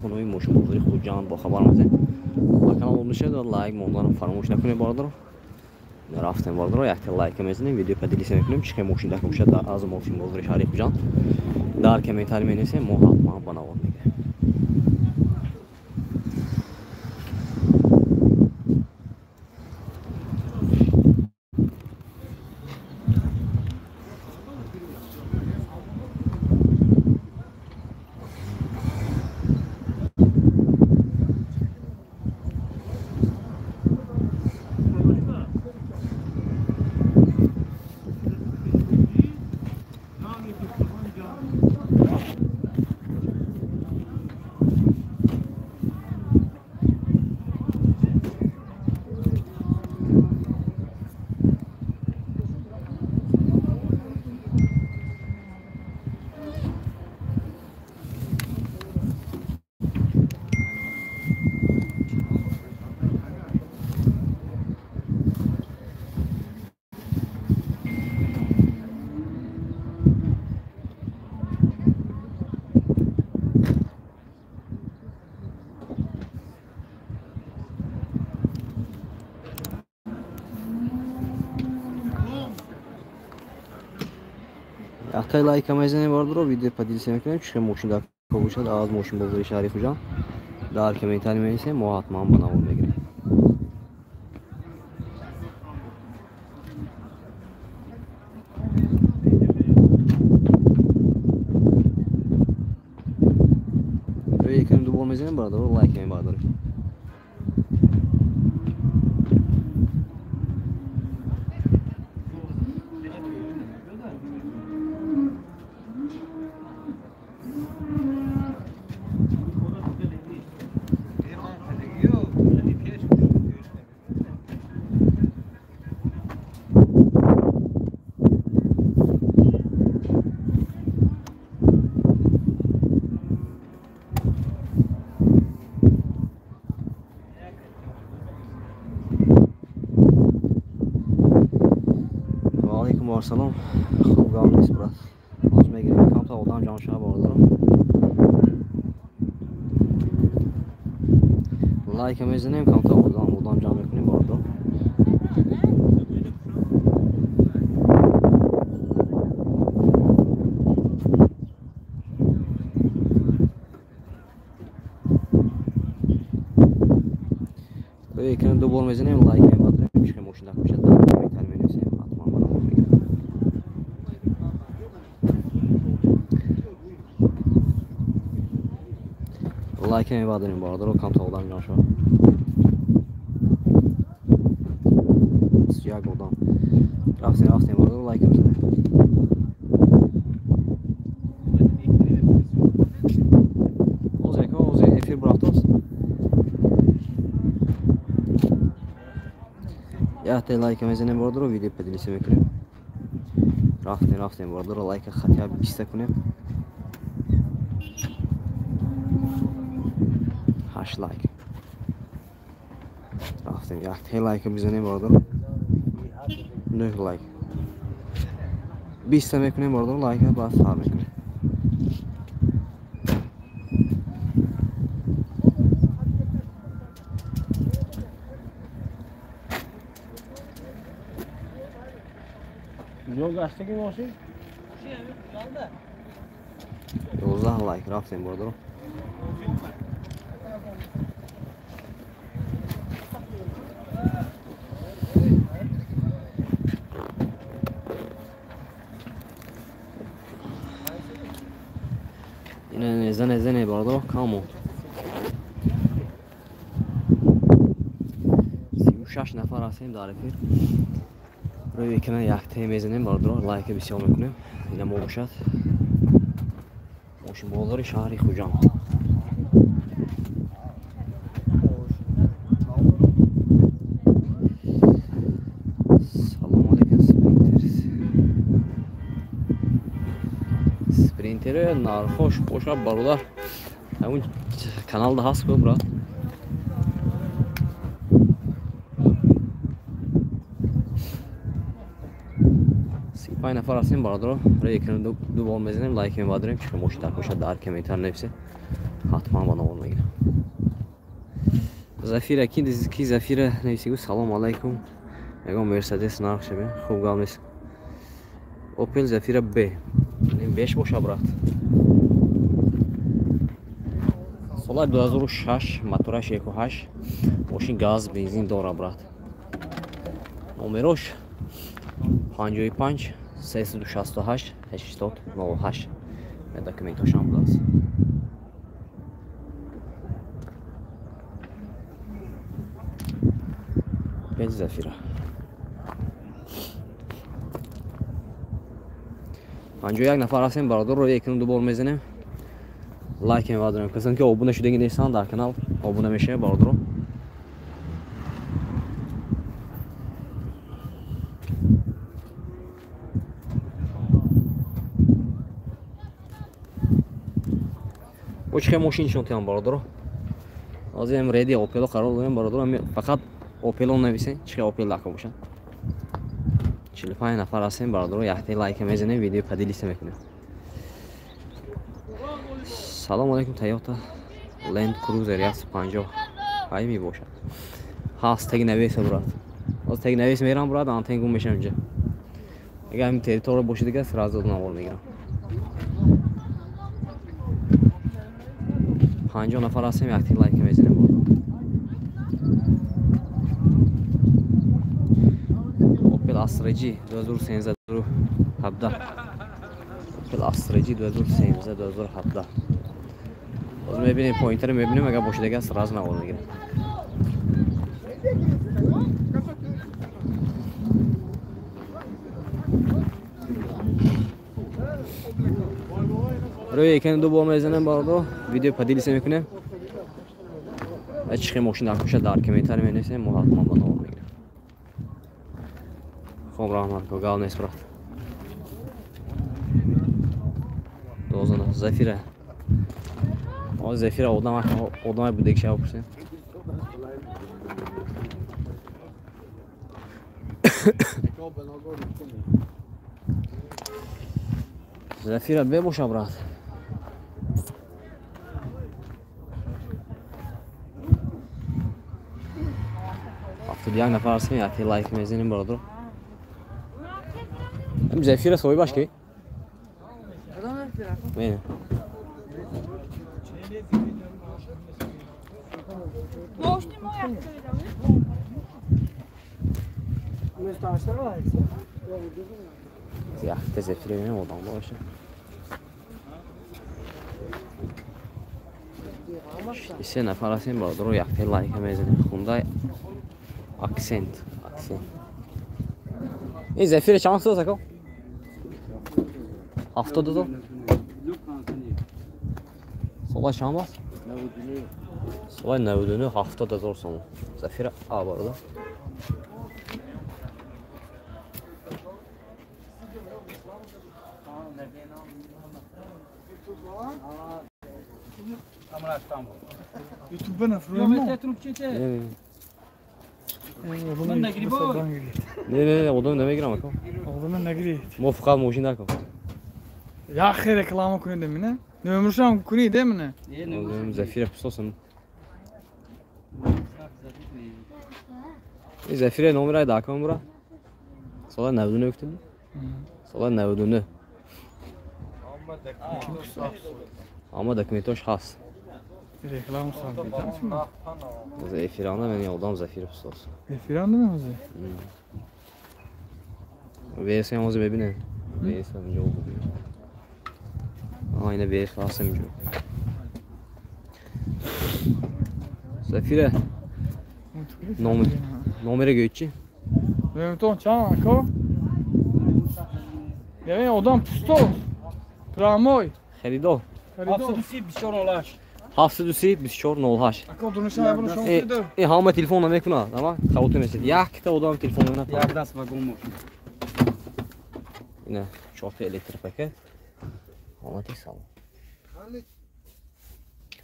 خونوی موشن بزرگ خود جان با خبر مزه و کانال میشه داد لایک موندن فراموش نکنید باردار رفتن باردار یک تا لایک میزنید ویدیو پدیلیس میکنیم چه موشن دکم شد از موشن بزرگ شریف جان در کامنتاری مینویسید ما حتما بنوام میگه تا لایک میزنید باردار ویدیو پدیلیس میکنیم چه موشن دکم شد از موشن بزرگ شریف جان در کامنتاری مینویسید ما حتما بنوام میگه یکم دو بار میزنیم باردار لایک میکنید باردار علیکم و سلام خوب گام نیست برات باز میگیریم کام تا اولام جان شاه باردار لایک میزنیم کام تا اولام جان میکنیم باردار یکم دو بار میزنیم لایک میکنیم چه موشن دکم شد در کامنتاری مینویسید حتما بنوام میگه لایک میبادریم باردار کام تا اولام جان شاه سیاه گودام رفتیم باردار لایک میزنیم اوزه افیر براتوس یا تا لایک میزنیم باردار ویدیو پدیلیس میکنیم رفتیم باردار لایک خطا 20 کنیم 8 لایک رفتیم یک تا لایک میزنیم باردار 9 لایک 20 میکنیم باردار لایک باز سر میکنیم Yol kaçtı ki maşın? 12 لایک رفتیم باردار این زنه باردار کامو 36 نفر هستیم در افیر روی یکم یک تا میزنیم باردار لایک بسیار میکنیم این ما باشد موشن بزرگ شهری خوجان سلام علیکم سپرینتر نارخوش خوشا برادر همون کانال ده هست کو برات 5 نفر هستیم برادر رو یکی دو بال میزنیم لایک میبادریم چون مشترک باشد در کامنتار نویسید حتما با نور میگیرم. زفیر کی زفیر نویسیگو سلام علیکم. میگم مرسدس نرخ ببین خوب گام نیست. اوپل زفیر ب این بهش باشه برات. سال 2006 موتورش 1.8 ماشین گاز بنزین داره برات. نمرش 55 368 8008 دکومنتاش هم باز. پنج زفیره. پنجاه یک نفر هستیم برادر رو یکم دوبار میزنیم. لایک می‌دارم کسانی که آبونه شده نیستن در کانال آبونه میشه برادر رو. چه ماشین شونتیم برادر رو. از این ریدی اوپل قرار دادیم برادر فقط اوپل اون نویسین چه اوپل داخل باشن. 45 نفر هستیم برادر رو یک لایک میزنیم ویدیو پدیلیست میکنیم. سلام علیکم تویوتا لند کروزر 150 های می باشه. هاست تگ نویس برات. از تگ نویس میرم برات آن تگم میشم اینجا. اگه همین تریتور باشه دیگه فراز دادن اول میگیرم. 50 نفر هستیم یک لایک میزنیم برات. اوپل استرجی 2013 2017 اوپل استرجی 2013 2017 باز میبینیم پوینتر میبینیم اگر باشه دیگه سراز نوار میگیریم. روی یکن دو بار میزنم برادر ویدیو پدیلیس میکنیم. چه ماشین در کوشه در کمیتر مینویسیم ما حتما با نوار میگیریم. خب رحمت کو گال نیست برات. دوزنه زفیره. آز زفیره آدم بوده که شاو پرسیم. زفیره به باشه برات. یک نفر هستیم یک لایک میزنیم برادر. هم زفیره سوی باش کی؟ نه. Ya zefire ne oldu ama başa. İşte nefar hastayım برادر رو یک لایک میزنیم. Hyundai Accent. این زفیر چند سوز اکو؟ 72 سوال چند باست؟ سوال 99 70,000 سوم. زفیر آ برادر. YouTube nefrum. من نگیری با. نه odam nemigram اکو. Oğlum ne giriyor? موافقت ماشین دکو. Ya xeyr reklama کنید demine. Nömrüşam کنید demine. زفیر پسوسم. این زفیر نمره دکم برا. سال 99 گفتم. سال 99. اما دکمنتاش هست. Reklam sandım. Zefiranda ben yoldan zefir pustos. Zefiranda mı mı? VS yalnız bebine. VS önce oldu. Aynı VS lazım diyor. Zefire. Nomere göççi. Benim ton çan ako. Yani odam pustos. Pramoy. Xerido. Hafsıdısı bir şey olaş. Hafsıdısı bir şey olhaş. Ako duruşa bunu şunu dedi. Hamma telefonla mekuna, tamam? Xavutun esid. Yak da odam telefonuna. Ya das var gumu. Yine çok elektrik paket. Ama tek sağlam.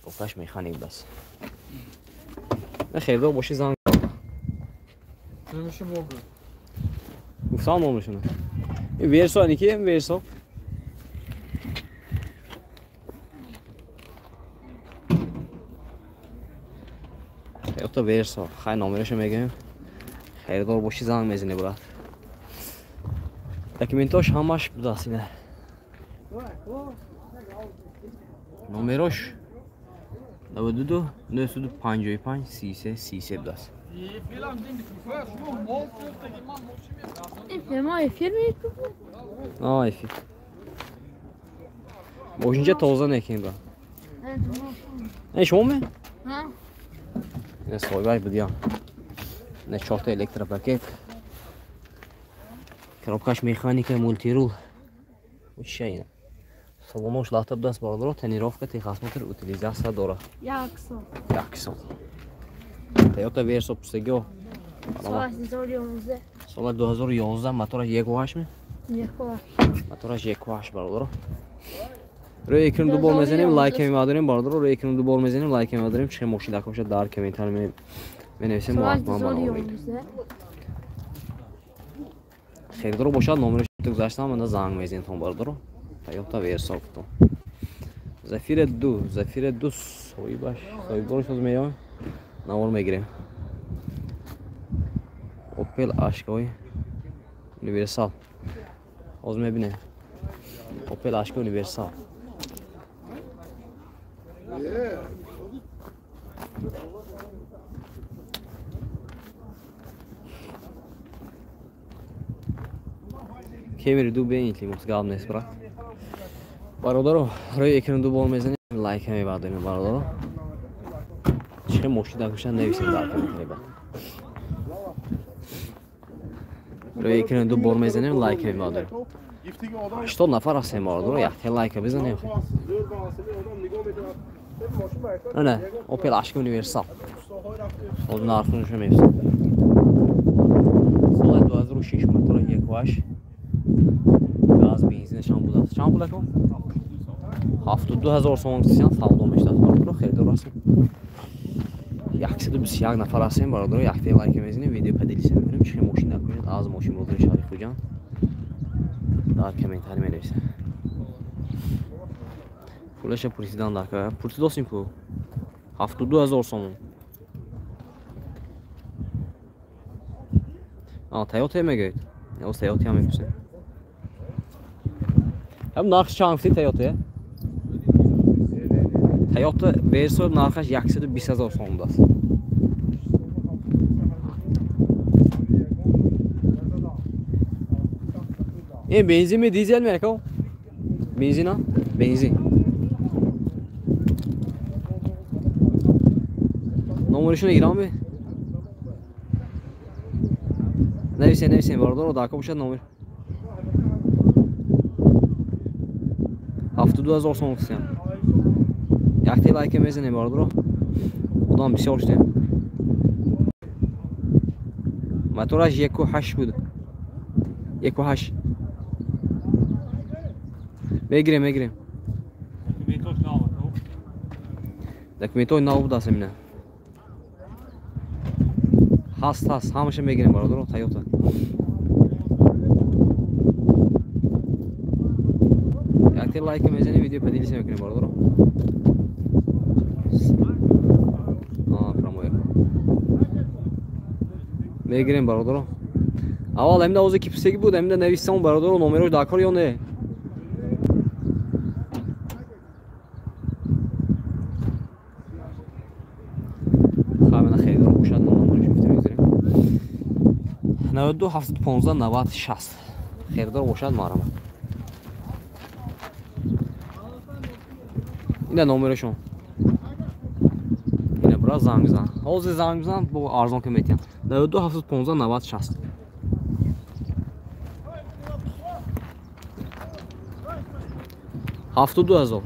Otaş mekanik bas. Ne xeyirde boşu zan. Durmuşum oldu. Ufsam olmuş onu. Verso 2 verso. Toyota Verso. Xay nomerashو میگیم. خریدار باشی زنگ میزنه برات. داکیومنتاش همش بدست اینه. نمرش 92 955 33 بدست. ما efir آه efir. Boşunca tozdan ekin bura. Ne şu mu? Ha? Ne soygay bu diyor. Ne çorta elektropaket. Коробкаш механика мультирул. Ущайна. Салонош лахта даст бардро тренировка техосмотр утилизация дора. Яксон. Toyota Verso пустегио. Сола 2011 мотора 1.8 ми? 1.8. Мотора 1.8 бардро. روی اکران دو بار میزنیم لایک می‌داریم باردار روی اکران دو بار میزنیم لایک می‌داریم چه ماشین داخل شد در کامنتار می‌نویسیم معلومات برام خریدار باشد نمرش تو گذاشتم من زنگ میزنیم تون باردار Toyota Verso تو زفیر دو سوی باش سوی برش از میام نور میگیریم اوپل اشکای یونیورسال از میبینه اوپل اشکای یونیورسال Camry دو بینیتلی متقابل نیست برات برادرو روی اکران دو بار میزنیم لایک هم می‌داریم برادرو چه ماشین داشتن نویسید در کامنت با روی اکران دو بار میزنیم لایک هم می‌داریم 80 نفر هستیم برادرو یک لایک بزنیم نه اوپل اشک یونیورسال از نارفونش می‌فهمم سال 2006 موتور 1.8 gaz benzinشان بود چند بود که 72000 سوم سیان سالدون میشد برادر خریدار هستیم 121 نفر هستیم برادر یک لایک میزنیم ویدیو پدیلیس می‌کنیم چه ماشین نکنید از ماشین بودن شریف جان در کامنتار می‌نویسید پولش پرسیدن داکا پرسیدوسیم کو 72000 سوم Toyota میگید یا Toyota هم می‌پرسید هم narxı çanqlı Toyota'ya. Toyota Verso narxı 120.000 sonunda. Benzin mi dizel mi Erko? Benzin ha? Benzin. Numarasını giren mi? Neyse vardır o dakika boşa numara. 72000 so'm qilsam. Yakta like میزنیم باردرو. خودم بسیار شدیم. موتورش 1.8 بود. 1.8. میگیریم. دکمنتوی نو بود اصلا نه. هست همشه میگیریم باردرو Toyota. Yakta like میزنیم ویدیو پدیلیس میکنیم باردرو. میگیریم برادرو اول hem de اوز کیپسگی بود hem de نوشتم برادرو نمرش داکار یا نه خواهم خیلی رو باشد نمرش میگیریم 92 715 90 60 خیلی رو باشد مارم اینه نمرشون اینه برای زنگ بزن حوض زنگ بزن با ارزان که میتیم 92 715 90 60 72000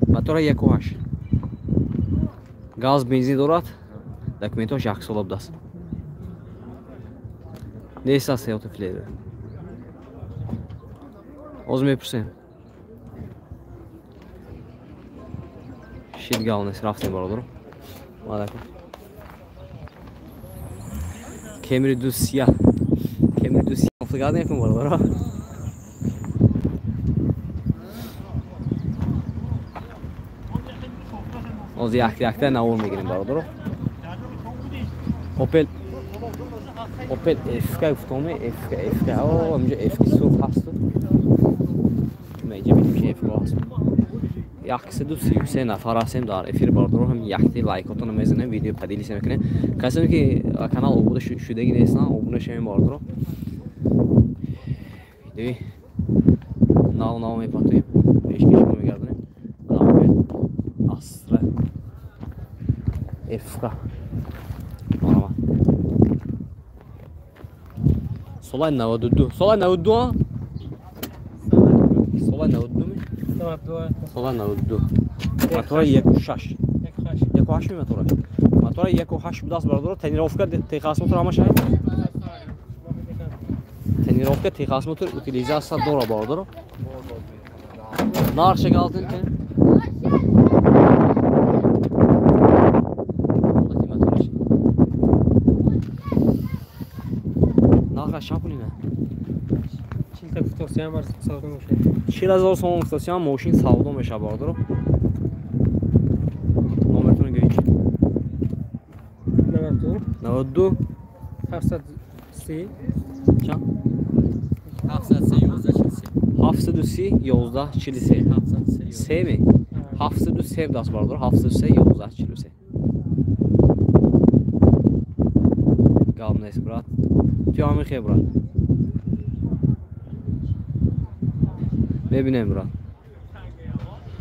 موتور 1.8 گاز بنزین دارد دکمنتاش 1 سال است نیست از Toyota فلیور از میپرسیم شید گاونس رفتیم برادرم مالکم Camry دو سیاه افتگاه نکن برادرم از یک نور میگیریم برادر. اوپل افکا گفتم افکا اونجا افکی سرخ هست. میگه میشه افکا هست. 133 نفر هستیم در افیر برادر. هم یکی لایکاتون میزنیم ویدیو پدیلیس میکنیم. کسی که کانال عبور شدگی نیستن عبور شیم برادر. دیدی ناو میپاتیم پیشکش میگردیم. Astra Efka Marama Solay 92 Solay 92 ha? Solay 92 mi? Solay 92 Motora 1.6 1.8 mi motora? Motora 1.8 بدست برادر تنیروفکا تخاص موتور همش هست تنیروفکا تخاص موتور utilizacja داره برادر نارش گالتن که شاپونینه 40,000 сом ستاسیون ماشین سودا میشه برادر. نمرتون گویی 92 730 چند 730 11 43 3 می 703 دست برادر 703 11 43 گام نیست برات جامعه خیلی برات ببینیم برات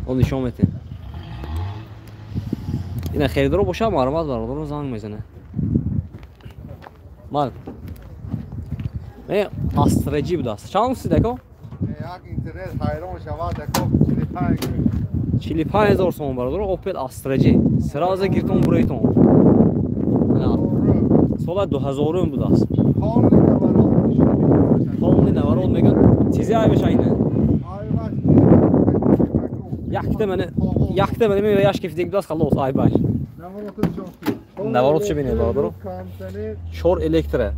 اون نشون میتین این خریدارو باشه معلومات برادر زنگ میزنه مال من استراتژی بدست چند سی دکو یک اینترنت حیران شود دکو 45,000 سوم برادر اوپل استراتژی سراز گیرتون برایتون سال 2000 بدست خانه نوارد میگن چیزی های بشه اینه یکته منه میگه یاش کیف بدست خلاص آی باش نوارد چه بینه برادر شور الکتره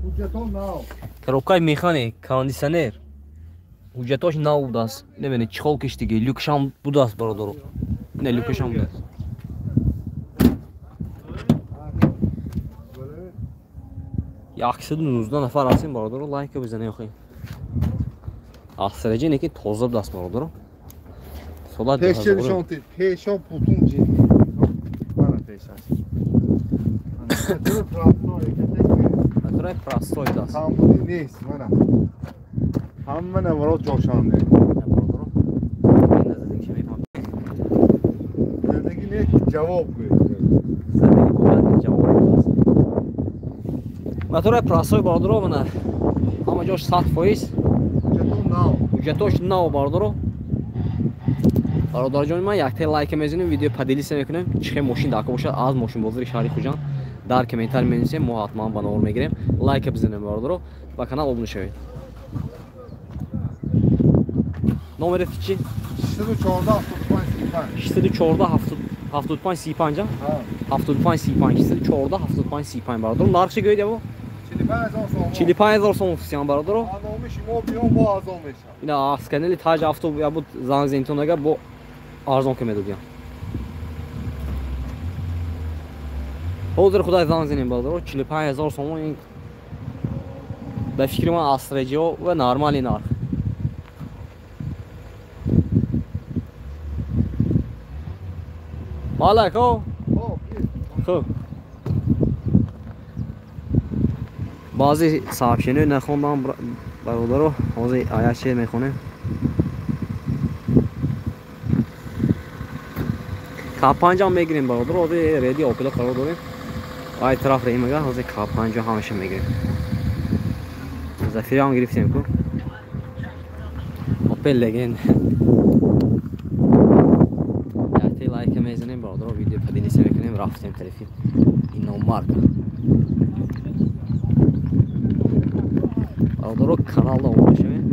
коробкай механик кондиционер уҷатош нав будааст набинед чихол киштиги люкшам будааст бародаро не люкшам будааст яксаду 19 нафар ҳастем бародаро лайка бизанед охи асраҷи неки тоза будааст бародаро сола пешон пешон путун ҷи мана пешаш Которая простой даст. Там будет есть, мана. Hamma navarot joshonde. Zendagi ne javob berdi. Zendagi bo'ladi javob berdi. Motora простой bordoro mana. Hamma josh 100%. Hujjatosh nav bordoro. Barodarjon man yakta like mezinim video padilisa mekunam. Chiqim moshin daka boshad az moshin bozori shahri Xo'jan. در کامنتر می‌نویسید ما حتما با نور میگیریم لایک بزنید برادر و کانال ابون شوید نمره چی 84 75 35 75 35 برادر نرخش گوید بو 45000 сом сиям برادر نامه شما بیام با ارزان میشه اینا اسکنلی تاج افتو یا بود زنگ زینتونگا با ارزان که میدادیم حاضر خدای زنگ زنیم برادر 45000 сом این به فکر من استراتژی و نرمالی نرخ مالک خب بعضی صاحبشینه نخوندم برادر رو حاضر آیه چه میخونیم کاپانجا میگیریم برادر رو ریدی اوپل قرار داریم آی طرف ریم میگه حاضر کاپانجا همیشه میگیریم زفیری هم گرفتیم که اوپل لگند یعطی لایک میزنیم برادر رو ویدیو پدینیسی میکنیم رفتیم تلفین اینو مارکا برادر رو کانال دا اومده شویم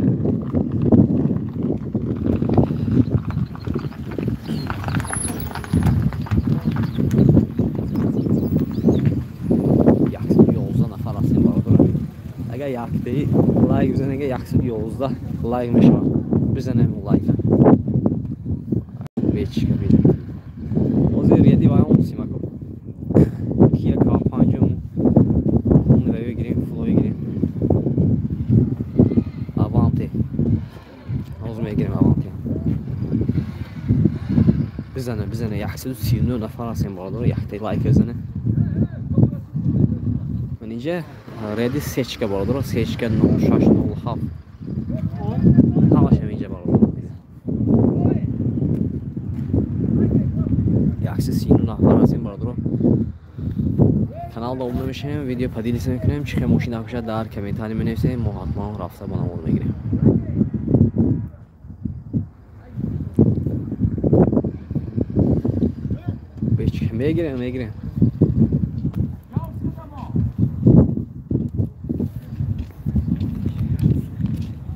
یکتی لایک بزنید که 111 لایک میشه بزنید لایک بیچ کبیر حاضر یدی و اون bizane 139 nafar hastیم برادر. یک تا لایک بزنه. من اینجا ردی سچکه برادر. سچکه 0607. همش اینجا برادر. 139 نفر هستیم برادر. کانال دوم میشیم ویدیو پدیلیس میکنیم چه ماشین داشته در کامنت می نویسیم ما حتما رفته با نمود میگیریم میگیریم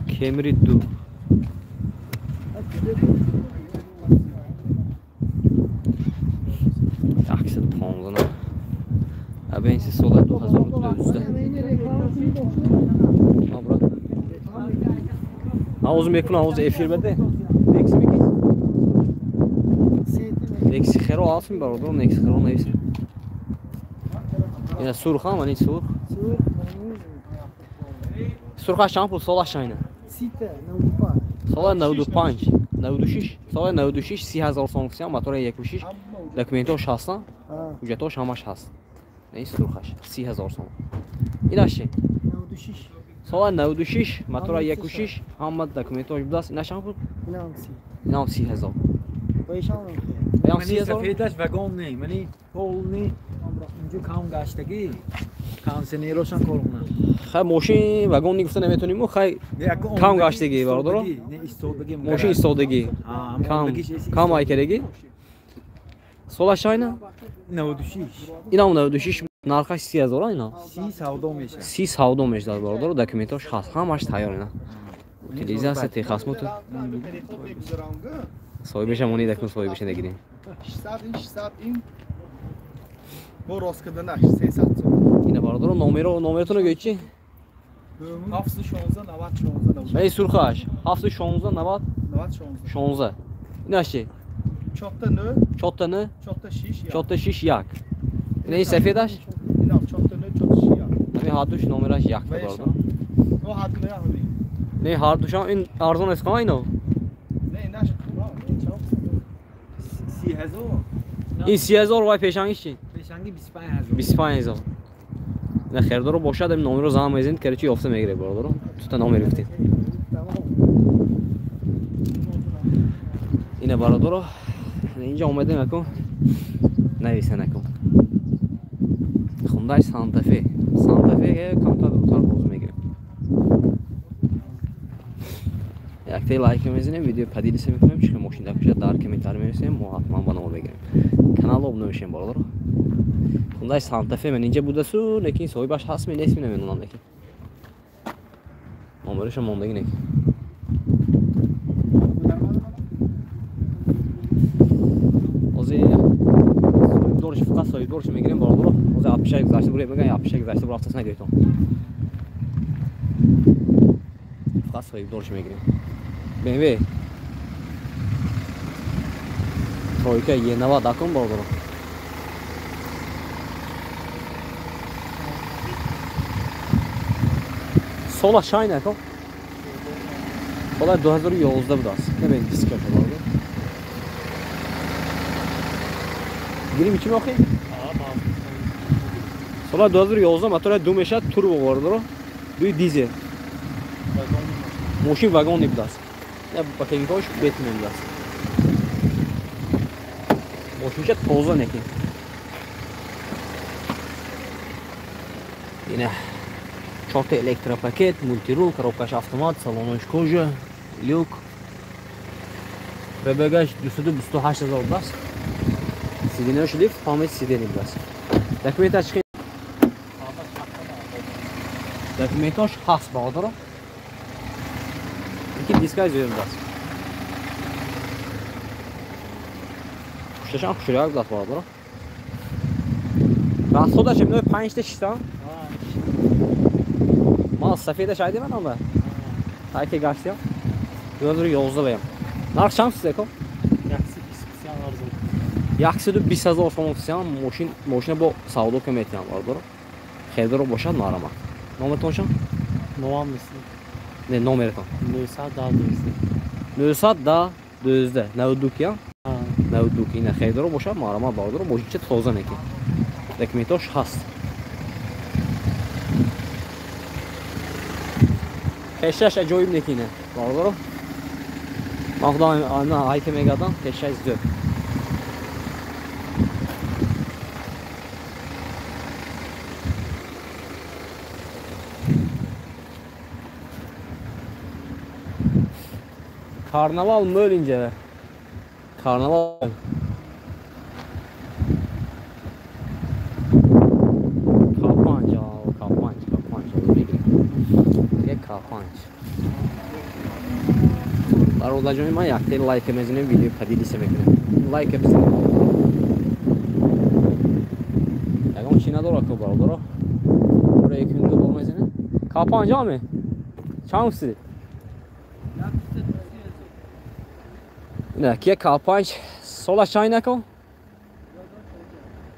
کمری دو عکس تامزانه این سال 2012 حوض میکنه حوض افیر بده نکس میگی نکس خیرو آسم برادر نکس خیرو نیست اینا سرخ هم این سرخ چند پول سال شاینه سال 95 96 سال 96 30,000 سوم موتور 1.6 دکومنتاش هستن حجتاش همش هست این سرخش 30,000 سوم این چی 96 سال 96 موتور 1.6 هم دکومنتاش بوداست اینا چند بود اینا هم 30,000 بایشان اینا هم منی 30,000 سفیدش وگون نی منی پول نی اینجا کام گشتگی کانسنیروشان کارونه خیلی ماشین وگون نگفته نمیتونیم خیلی کام گشتگی برادر ماشین ایستادگی کام آیکرگی سالش اینا 96 اینا هم 96 نرخش 30,000 اینا 30 سودا میشه 30 سودا میشه برادر دکومنتاش هست همش تیار اینا تلویزیون است تخصمت صاحبش همونی دکون صاحبش نگیریم 600 این bu راست کردنش 300 اینا برادر نمرتون رو گویی 716 90 ای سرخش 716 90 16 اینا چی 4 تا 9 4 تا 9 4 تا 6 4 تا 6 1 اینا این سفیدش اینا 4 تا 9 4 تا 6 همین هر دوش نمرش 1 برادر o hadı ne abi نه هر دوش هم این ارزان است که اینا ne naş 30,000 این 30,000 وای پیشانگیش چی پیشنگی 25,000 25,000 نه خیردار باشد این نمره زمان میزنید که چی یافته میگیره برادر تو تا نمره گفتید اینه برادر اینجا اومده نکن نویسه نکن خوندای سانتافه کمتر دوتر باز میگیره یک تا لایک میزنیم ویدیو پدیلیس میکنیم چه ماشین داشته در کامنت می‌نویسیم ما حتما با نمود بگیریم کانال ابونه میشیم برادر خوندای سانتافه من اینجا بوده سو نکین صاحبش هست می نیست نمیدونم نکین نمرش موندگی نکین اوزی دورش فقط صاحب دورش میگیریم برادر اوزی 60 گذشته برای میگن 60 گذشته برای افتاس نگیرید فقط صاحب دورش میگیریم BMW Troika یه نوا دکن برادر سال شاینه کو سال 2011 بود است نه ببین دیسک برادر گیریم چی میخوای سال 2011 موتور دو میشه توربو برادر دوی دیزل ماشین واگن نبود است یا پاکینگاش بیت نبود است ماشینش تازه نکن اینه 4 تا الکتروپاکت مولتیرول коробкаш автомат салонش کожа люк пробегаш 228,000 است сиденёш лифт ҳамаи сидени است документаш чӣ документаш ҳаст баҳодро ки дискай зӯр аст хушташан хушрояк даст баҳодро расходаш имно 5 та 6 та мал сафедаш айди ман анда тайки гашти 2011 баям нарх чанд секо 120,000 сом сиам мошина бо савдо ка метиҳам баҳодро хердаро бошад марамат номертоншон Noam mısın? не номертон 912. 912 92 Ha. 92 ина хейдро боша маърамат бардоро мошинча тоза неки документош ҳаст хешаш аҷоиб некина бардоро махдам ана айка мегадам хешаш дӯ Karnaval mı ölünce? Karnaval. Kapanç. Öyle kapanç. Lar olacağım ama yakte like emezinin video padili semekine. Like hepsini. Yakın Çin'e doğru akıl var doğru. Buraya iki günde olmayacağını. Kapanç mı? Çamsı. Ne ki kapanç sola çayna ko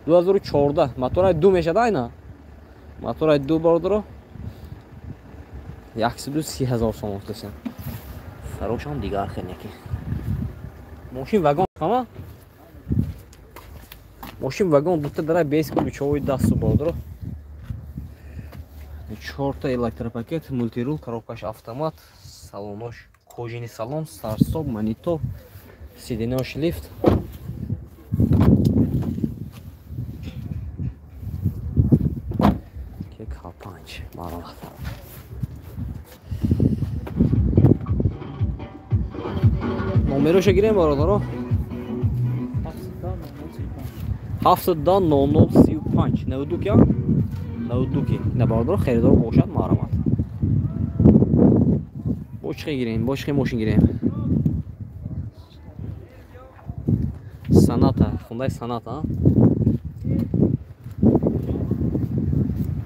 2014 motora du meşe dayna motora du bordro 130,000 сом офтасан фарошам дигар хенеки мошин вагон ама мошин вагон дутта дара бес ко бичои дасту бordro 4 та электропакет мультирул коробкаш автомат салонош кожини салон старт-стоп монитор сиденёш лифт ки капанч маромат номероша гирем бародаро 70-0035 92 я 92 ина бародаро херидор бошад маромат бошқа гирем бошқа мошин гирем Sanata, Hyundai Sonata.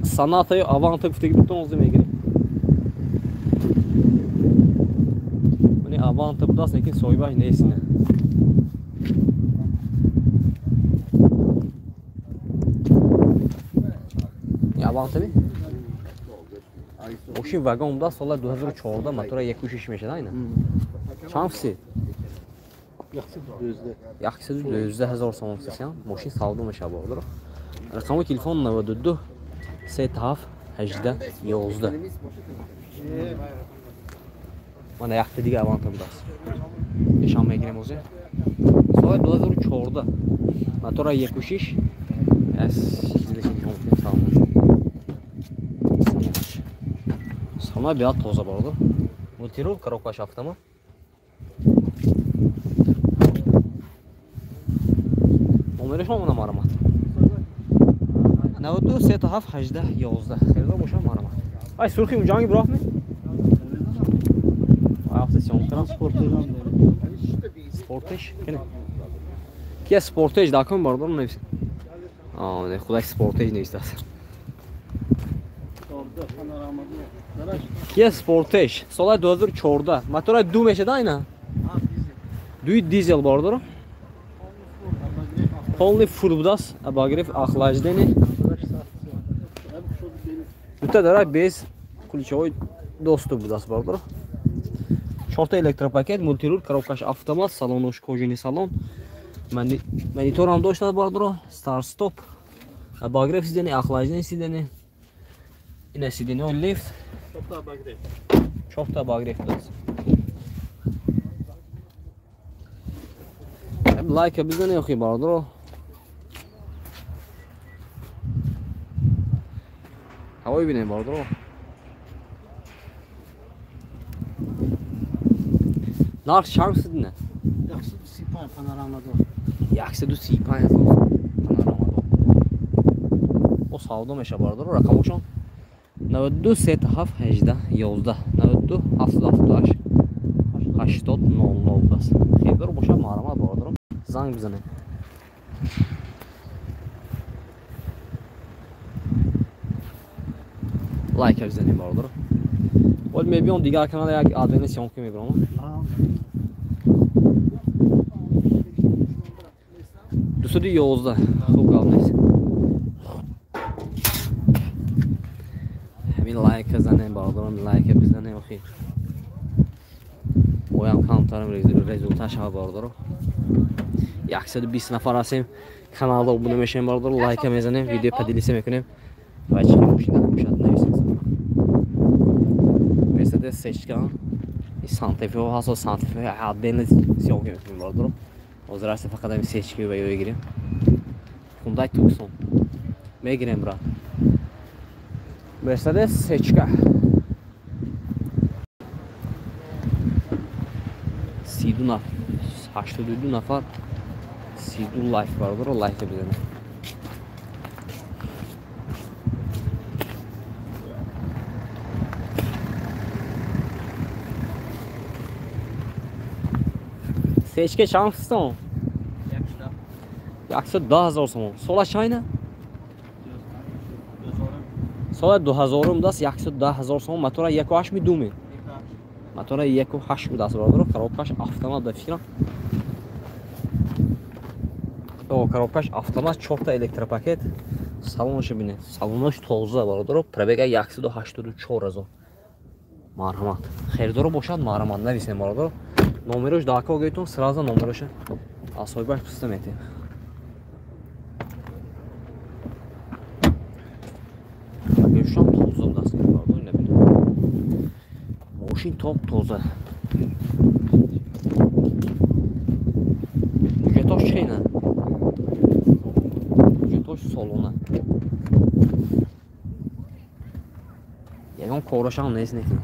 Sonata'yı Avanta güfteki tutun oldu megiri. Hani Avanta bu da sekin soybay neysine. Ya Avanta mi? Oşin vagon da sola 2004'da motora 1.3 meşe aynı. Çamsi. Yaxşı 100,000 сом офтасан мошин савдо мешава бардоро рақами телефон 92 37 18 11 мана яхта дига аванта будаст нишон мегирем озе соат 2004 мотора 1.6 аз излешин нишон сама биат тоза бардо мультирул коробкаш автомат номерش هم مرامات 92 37 18 11 خیلی باشه مرامات ay سرخی اونجا hangi bırak mı? Ayakta siyon transportejdan sportej kene ki sportej dakon barda mı neyse ne xuday sportej ne istersen ki sportej sola 2004'da motora du meşe dayna du dizel barda Полный фурбдас обогрев охлаждения. Тут дара без ключевой доступ будас бардор. 4 электропакет, мультирул, коробкаш автомат, салонош кожаный салон. Монитор ham доштад бардор. Старт-стоп. Обогрев сидени, охлаждение сидени. Ина сидени лифт. Чофта обогрев будас. Лайка bizden yok bardor. Havayı bineyim vardır o. Nar şarkısı dinle. Yaxşı sipan panoramada. Yaxşı sipan panoramada. O savdo meşe vardır o rakam olsun. 92 37 18 11 92 70 80 00 bas. Xeyber boşa mağarama vardır. Zang bizene. Like بزنیم باردار. ولی میبینم دیگر کانال یک آدمی سیام که میبرم. دوست دی 11 خوب کالنیس. همین لایک بزنیم باردارم لایک بزنیم آخی. ویم کامترم رزولتاش ها باردارم. 120 نفر هستیم. کانال abone میشیم برادر، لایک میزنیم، ویدیو پدیلیسی میکنیم و چه ماشین خوشت نویسید. مرسدس سیچکان سانتیفیو هست و سانتیفیو عادی سیاه میکنیم برادر. از راست فقط همین سیچکی رو بگیریم. Hyundai Tucson میگیریم برا. مرسدس سیچکا 32 نفر 82 نفر 32 لایک برادر، لایک بزنید. سیچکا چند هستن؟ 110,000 سوم. سالش چنده؟ سال 2000 دست 110,000 سوم. موتور 1.8 میدومه. موتور 1.8 دست برادر. коробкаш автомат به فکرم. او коробкаш автомат 4 تا الکتروپاکت. салонش ببینید. салонش تازه برادر. пробега 184,000. مرحمت. خریدار باشد مرحمت نویسین برادر. номерош дако гойтун сразу номерош асойбаш пуста метем. Görüşəm tozum da səni var, nə bilim. Maşın top toza. Getoş şeylə. Getoş soluna. Yəqin koraşan nəsə nədir?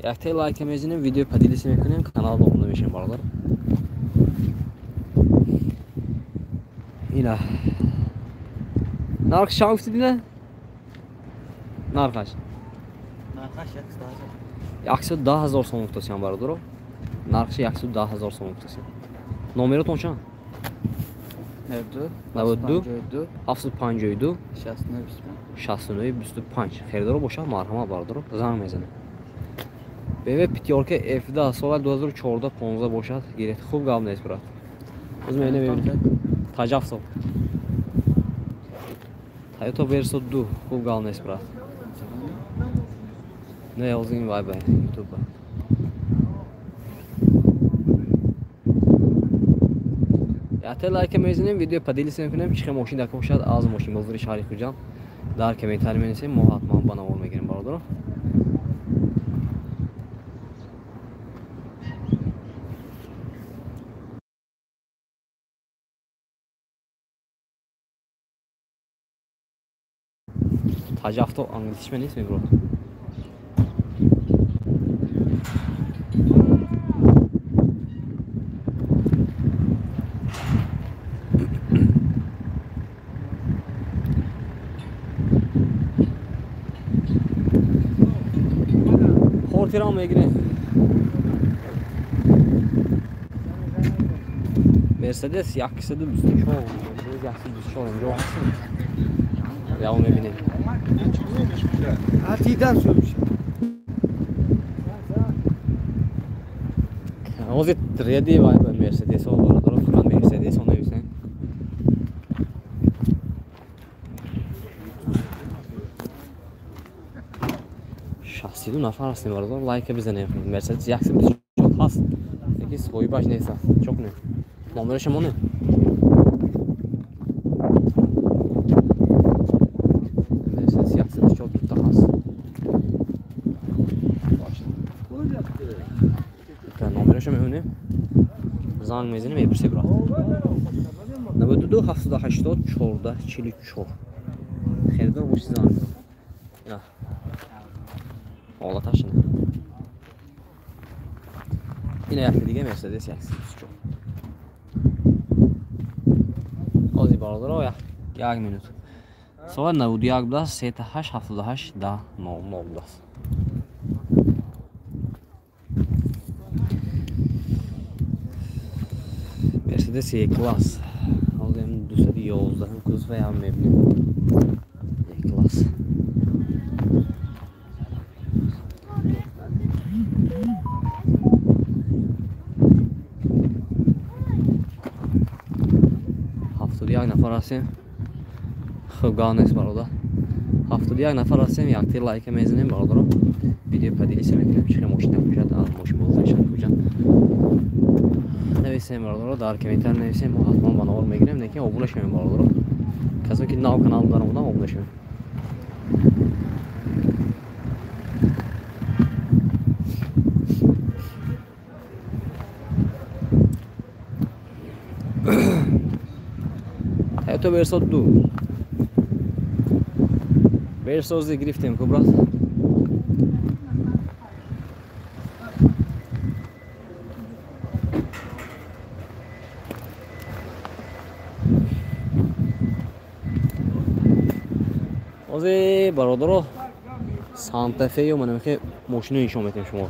Yakta like emezinin video padilisi mekanın kanalda olduğunu meşin varlar. Yine. Narkış şanslı dile. Narkış. Yaksı daha zor son noktasyon vardır o. Narkış yaksı daha zor son noktasyon. Numara tonçan. Navuddu. Hafsız pancaydı. Şahsını büstü panç. Feridoro boşa marhama vardır o. Zan mezene. BMW Pyatka F10 سال 2014 15 باشد گرفت خوب قابل نیست برات. از من نمی‌بینم. تجاوز سال. تویوتا ورسو 2 خوب قابل نیست برات. نه یازین وای بای یوتیوب. یا لایک میزنیم ویدیو پدیلیسی میکنیم چه ماشین دکه باشد از ماشین بازاری شهری خجان در کمیتر می‌نویسیم ما حتما بنا اول میگیریم برادر. Tacafta anglitişme neyse mi bro? Hortiran mı gire? Mercedes yakısı da üstü çok. Biraz yakısı bir şey olunca olsun. Ya onu bineyim. Atiden söylemiş. O zet ready var be Mercedes o var da falan Mercedes onu yüzden. Şahsi nafar aslında var da like bize ne yapayım Mercedes yaksı biz çok has. Peki soy baş neyse çok ne. Numara şam onu. شما زنگ میزنیم میپرسی برا 92 780 14 44 خریدار باش زنگ نه حالتش نه این یکی دیگه مرسدس 134 آزی برادر یک مینوت سوال 91 بلاس 38 78 10 9 بلاس Mercedes E-Class. Aldım 211 kız veya memnun. E-Class. Haftada یک نفر هستیم. خوب گاه نیست برادر. 71 نفر هستیم. یک تیر لایک میزنیم برادر. ویدیو پادیلیس میکنیم. چه ماشین نمیشه از ماشین بازش کجا نویسیم برادر. در کامنت نویسیم ما حتما بنابر میگیریم. نکه آبونه شویم برادر. کسی که ناو کانال دارم بودم آبونه شویم. تو برسات دو برسازی گرفتیم که برات اوزی برادر سانتافه و منم که ماشین نشون میدم شما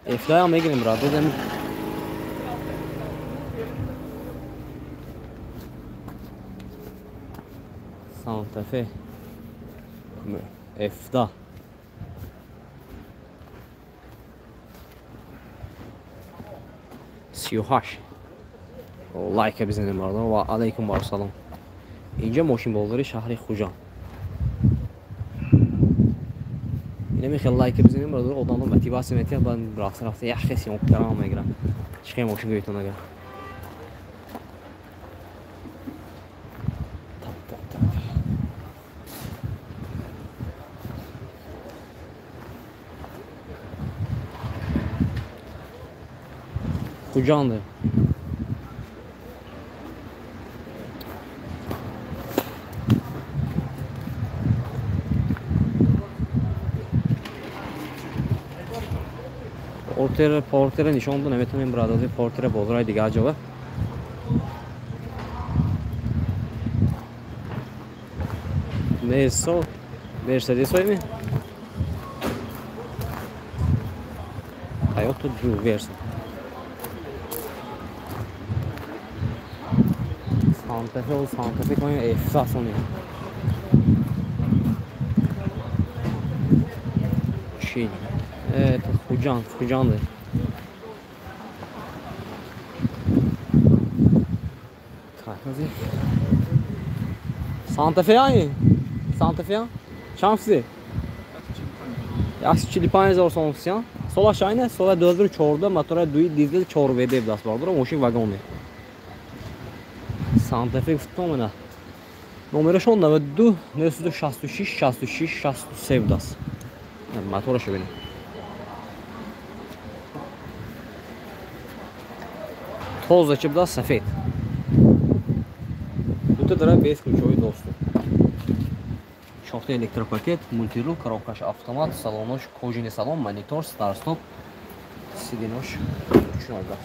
افتای هم میگیریم برادر زمین سانتافه افتا سیوهاش لایک بزنیم برادر و علیکم بر سلام. اینجا ماشین بازاری شهر خوجان. اینه میخواد لایک بزنیم برادر. آدم موتیواسی میتونه بعد رفته یخ خیلی محترم میگیرم. چه ماشین گیتون نگه. خوجانده. پورتر نشون دو نمیتونیم برادر. پورتر بازارهای دیگه جوه نیسو مرسدس های می hayat do verso Santa Fe com effaçam Çin. Evet, Hucan'dı. Santa Fe aynı. Santa Fe. Şansı. Yaxşı 45 son opsiyon. Sol aşağı ine, sola döldür çorda, motora duy dizel çor vede das vardır. Moşin vagon ne? Santa Fe futboluna. Numarası 92 966 66 67 das. Motora şu benim. Toz açıp da safet. Тут дара без ключевой доступ. Шахта электропакет, мультирул, коробкаш автомат, салонош, кожаный салон, монитор, старт-стоп, сиденош, ручной газ.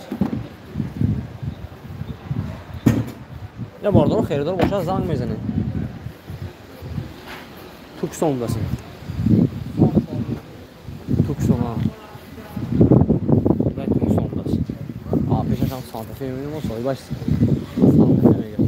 Я бардор херидор боша занг мезане. Tucson'dasın. Tucson ha. Ben Tucson'dasın. Aa peşe şans Santa Fe benim o soy başsın. Santa Fe'ye gel.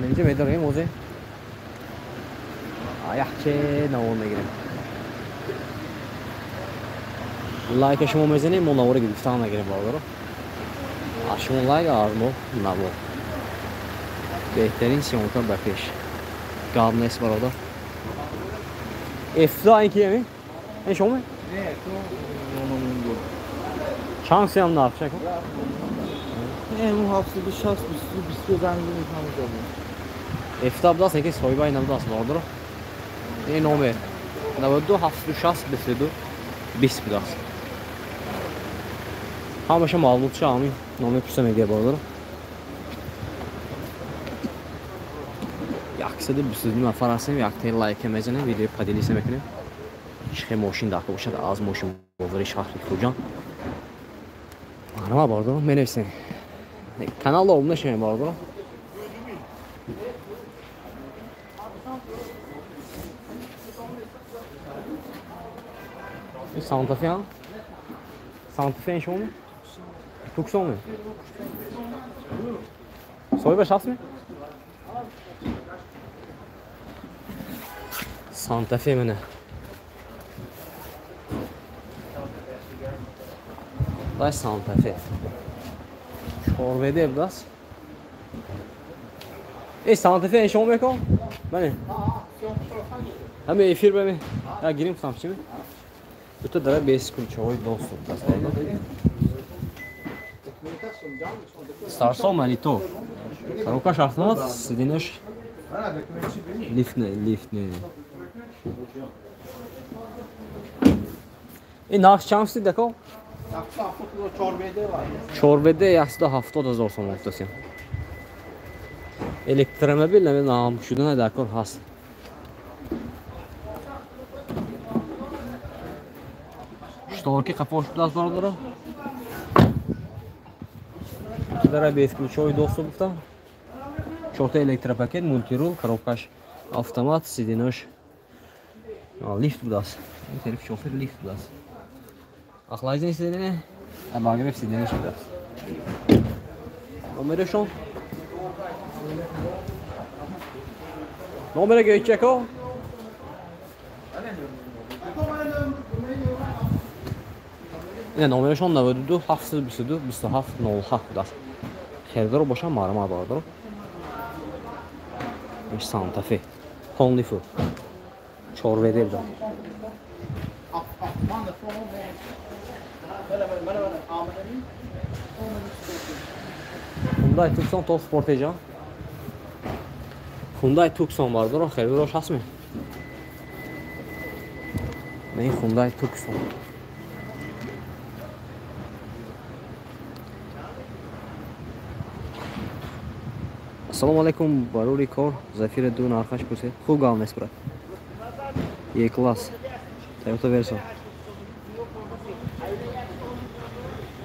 اینجا میداریم موزه آیه چه نوون میگیریم لایک شما میزنیم ما نوره گرفتن نگیریم بالا شما لایک آرمو نبود بهترین سیمونتر بپیش قابل است برادر افزا این کیه می؟ این شما می؟ نه تو شانسی هم نرخ چکن نه اون 760 20 زنگ میکنم افتاب داست که سایبای نم داست برادر این نامه 92 760 22 20 داست همشه معلومات شامی نامه پرسه میگه برادر یکسده 22 نفر هستیم یک تیر لایک میزنیم ویدیو پادیلیس میکنیم چه ماشین داخل باشد از ماشین بازار شهر خوجان ما برادر مینویسیم kanalda olma şey var burada. Santa Fe. Santa Fe şu mu? Tucson mu? Soy baş mı? Santa Fe mi ne? Day Santa Fe. Çorvede biraz. Santa Fe eşom bekon. Beni. Hem efir be mi? Ya gireyim samçı mı? Öte dara basic çoğu dostum. Starso Malito. Karoka şartlamat sidiniş. Lift ne? Nax çamsi deko. Çorbede yaxshida 70,000 so'm o'rtasiga. Elektromobil nam shundan dakor has. Shtorki qafosh plus bordir. Dara beski choy do'sti bufta. Chota elektropaket, multirul, коробкаш avtomat, sidinosh. Lift budas. Terif shofer lift budas. Aqlayın istediğini, ama hep istediğini şurada. Numarasyon. Numara geçecek o. Yine numarasyon da ödüdü, hafsız bir südü, biz de haf nol hafda. Xerdar boşa marma vardır. Bir Santa Fe, Honda Fu, Çorvede evde. Hyundai Tucson Top Sportage. Hyundai Tucson vardır o xeyli şahs mı? Ne Hyundai Tucson. Assalomu alaykum baruri kor Zafira dun arxash kursi. Xo'p galmes brat. E-class. Toyota Verso.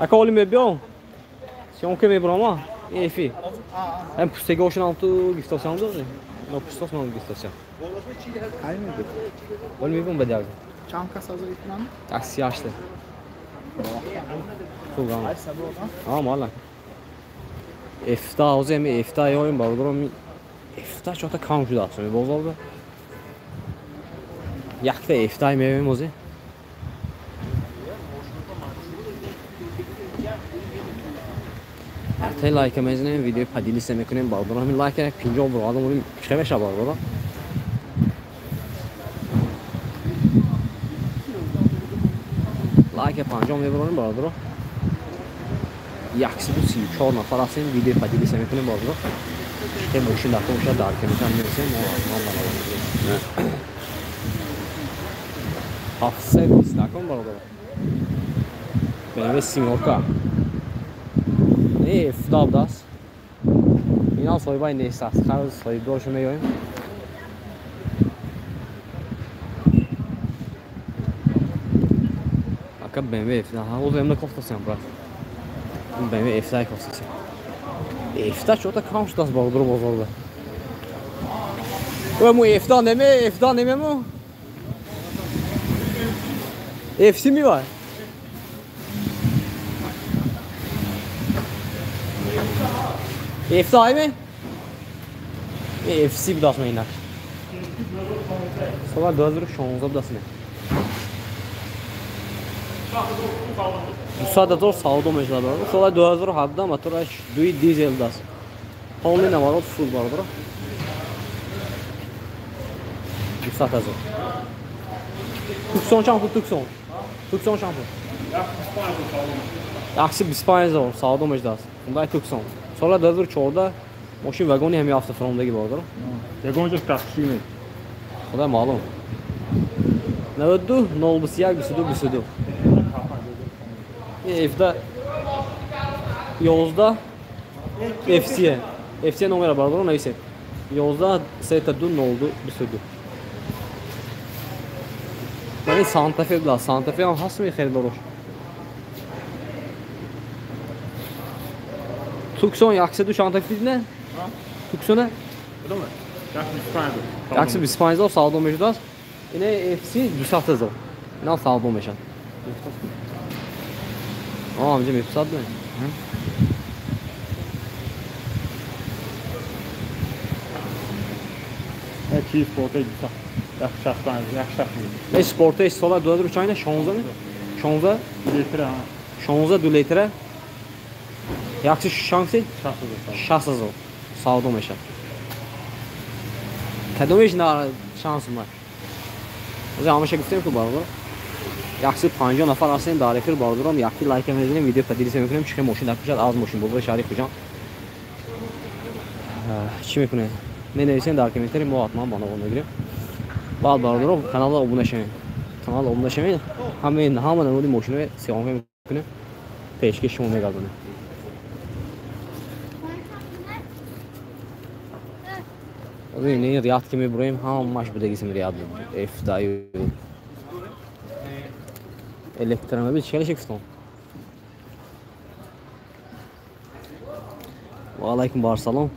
Aka olim bebion. Se on quer broma, e fi. Hem pustega hoşun altı giftasyon da mı? No pustos no giftasyon. Aynıdır. Olim bebion bedel. Çanka sazı itmem. Taksi yaşlı. Fugan. Ay sabah olan. Ama valla. Efta o zaman efta oyun bardır. Efta çok da kanju da aslında bozuldu. Yakta efta mevim o zaman. Te like mezni video padili se mekunем bardır. Hem like ek pinjo bro adam onu çıkmış bardır. Like panjom mevronu bardır. Yaxshi bu si 4 nafar asin video padili se mekunем bardır. İşte bu işin akıllıca dar kemikan versen Allah. Hafsa istakon bardır. Benim Singapur. Ne fdavdas. İnan soybay ne esas. Kar soybo şumeyoyim. Aka BMW F. Ha o BMW koftasyon brat. BMW F koftasyon. F'da çok da kanştas bardır bozuldu. O mu F'da ne mi? F'si mi var? F'da ay mı? FC bir daha inak. Sonra dözdürük şonuzda bir daha ne? Bu sada doğru sağda mecla var. Sonra dözdürük hadda motora duy dizel das. Honda ne var? Full vardır. Bu sada zor. Tucson şampu Tucson. Tucson şampu. Yaxshi İspanya zor. Sağda mecla. Hyundai Tucson. Sonra dözdürük çorda. Moşin vagoni hem hafta fromdagi bordir. Yagonca taksimi. Xudo ma'lum. Navaddu 0 F'da Yozda FC numara bordir, neyse. Yozda Setadun oldu bisudu. Yani Santa Fe bilan Santa Fe ham hasmi xeyli bor. Tucson yaxshi du Santa Fe'ne? Tucson'a? Öyle mi? Yaxşı İspanya'da. Yaxshi İspanya'da sağda mecdas. Yine FC düsatız o. Ne sağda meşan. Amca mefsad mı? Evet, çiğ sportaydı. Yaxşı şaxtayız, yaxşı şaxtayız. Sporta sola dodur çayına 16 mı? 16 Litre ha. 16 2 litre. Yaxşı şansı Şaxtayız. şahsız o. Sağdım eşə. Tədomiş nə şansım var. O zaman şey göstereyim ki barlar. Yaxşı 50 nəfər arasında darifir bardıram. Yaxşı like etmədiyim video pədilisi mümkünəm. Çıxım moşin dəqmişət az moşin bulur şarif hocam. Kim yapın? Mən neysən də komentari mo atmam bana onu girəm. Bal bardıram kanala abunə şəmin. Kanala abunə şəmin. Hamı nə moşin və siyahı mümkünəm. Peşkeş olmaya qaldığını. Ne Riyad kimi burayım hamı maç burada gitsin Riyad. Efdayı. Elektromobil çalışık son. Ve aleyküm Barcelona.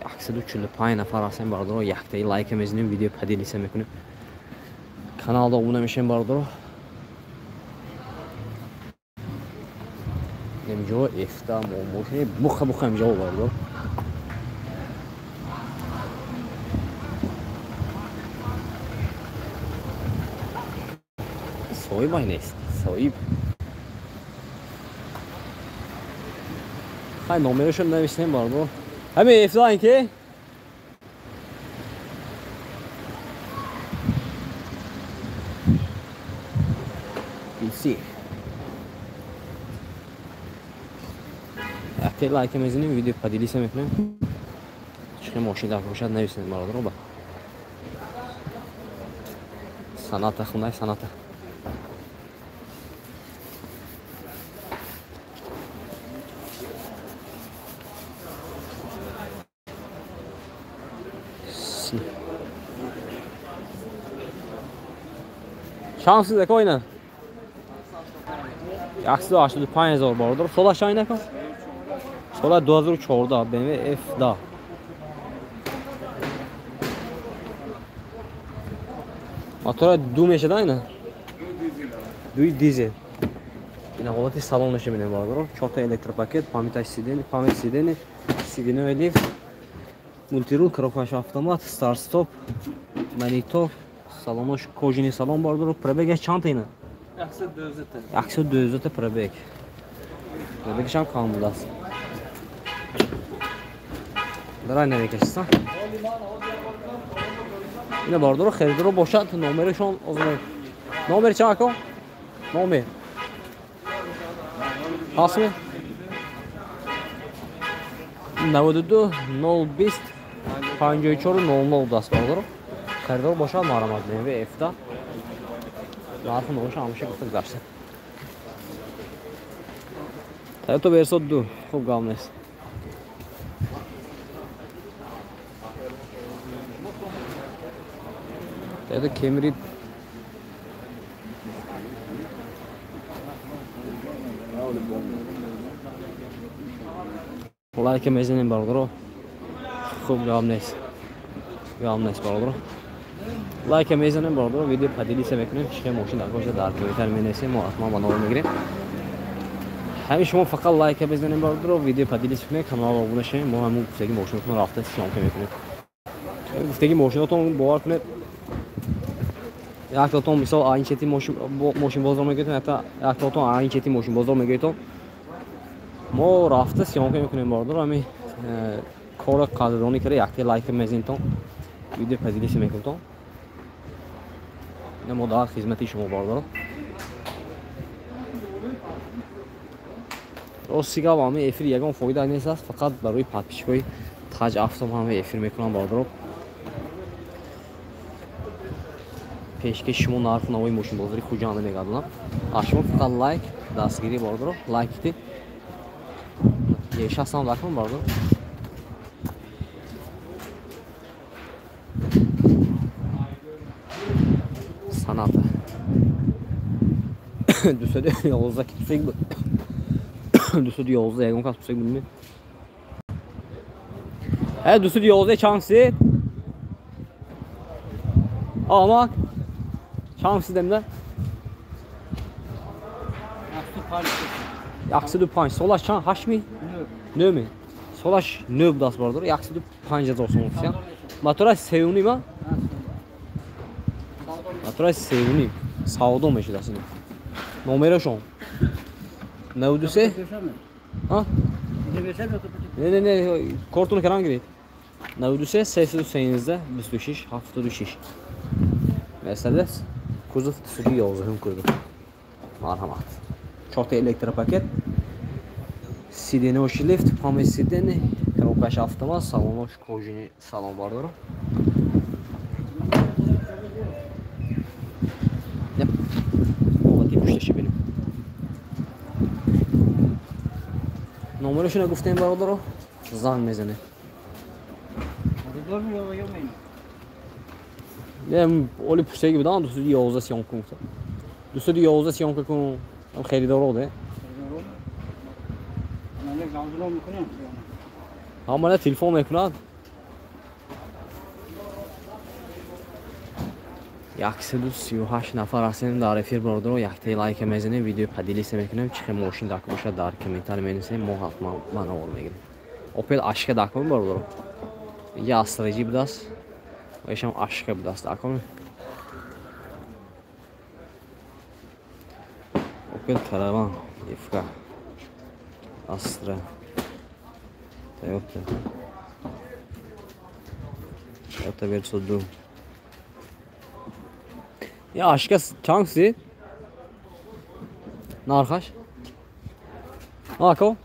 Yaxşı düşündü payına farasen vardır o yaxtayı like emezinin video pədilisi mümkün. Kanalda abunə məşən vardır o. Nemco efta moşe bu hamca vardı. Soyib aynısı. Soyib. Hay numara şunu da bir vardı o. Hem efta ki. Bilsi. Yaxşı like emezinin video pədilisi mümkün. Çıxım moşin dəqmişət nə üçün vardır o bax. Sanata xunay sanata. Şanssız da oyna. Yaxşı açdı 5000 vardır. Sol aşağı inək. Sola 2004 da BMW F da. Motora meşədə aynı. Dizel. Yine olati salon işimine vardır. Çota elektropaket, pamitaj sideni, pamir sideni, sideni öyle. Multirul, krofaş avtomat, start stop, manito, salon kojini salon vardır. Prebek çanta yine. Yaxşı dözüte prebek. Prebek şam kanbulas. Daray nereye geçsin? Yine vardır o xeridoro boşalt numara şu an o zaman. Numara çako. Numara. Hasmi. 92 020 54 00 das vardır. Xeridoro boşalt aramak ve F'da. Narxın olmuş almışı qıtıq qaçdı. Toyota Verso 2. Xo'p, qavmlaysiz. Toyota Camry Olay ki mezinin bardır o. Xo'p, qavmlaysiz. Qavmlaysiz bardır o. Like mezinin bardır o. Video padilisi meknun. Çıkı moşin arkadaşlar da arkadaşlar terminesi muatma bana olma girin. Hem şuma fakat like mezinin bardır o. Video padilisi meknun. Kanala abone şeyin. Muhammed güftegi moşinatın rafta siyon meknun. Güftegi moşinatın bu artık Yaxşı oton misal aynı çeti moşin bozulma götün hatta yaxşı oton aynı çeti moşin bozulma götün. Mo rafta siyon meknun bardır ama kora kadroni kare yaxşı like mezinin ton. Video padilisi meknun ton. Ne moda hizmeti şuma bardır. O sigav ami efir yagan foyda neyse fakat baroy patpişkoy taj aftom ham efir mekran bardır. Peşke şumun narfına oy moşun bozdur kucağına ne kadar. Aşma fakat like dasgiri bardır. Like iti. Yaşasam lakman bardır. Sanata. Düşsedi yolda gitsek bu. Düşsedi yolda yagan kasmışsak bilmiyorum. He düşsedi yolda şansı. Ama şansı demler. Yaxşı du panç. Sola şan haş mı? Nö mü? Solaş növ das vardır. Yaxşıdır 5000 so'm olsa. Motora sevunima. Motora sevunima. Savdo meşidasın. Numarasyon. Navduse? Ha? Ne kortunu karan gireyim. Navduse 800'de 26 76. Mercedes kuzov tusugi yozg'im kurdi. Marhamat. Chota elektropaket. Sideni lift, pommes sideni, коробкаш автомат, салонош кожаный салон бар дорам. Yep. Молоді пушташи бинем. Номершуна гуфтем бародаро, занг мезане. Xaridor mu yok mu? Dem оли пуштаги будан, дусу 11 сьомка кун. Дусу 11 сьомка кун, ам خریدار оде. Yani gazlı mı konu? Ama ne telefon ekran. Yaxşı 38 nafar aslında dar efir bardır o yaxtay like mezene video padilise mekunam chiqim moshin dakı boşa dar komentar menise muhatma bana olmayın. Opel aşka dakı bardır o. Ya strateji bidas. O yaşam aşka bidas dakı mı? Opel karavan ifka. Astra. Toyota Verso 2. Ya aşka çangsi? Narxaş? Ako?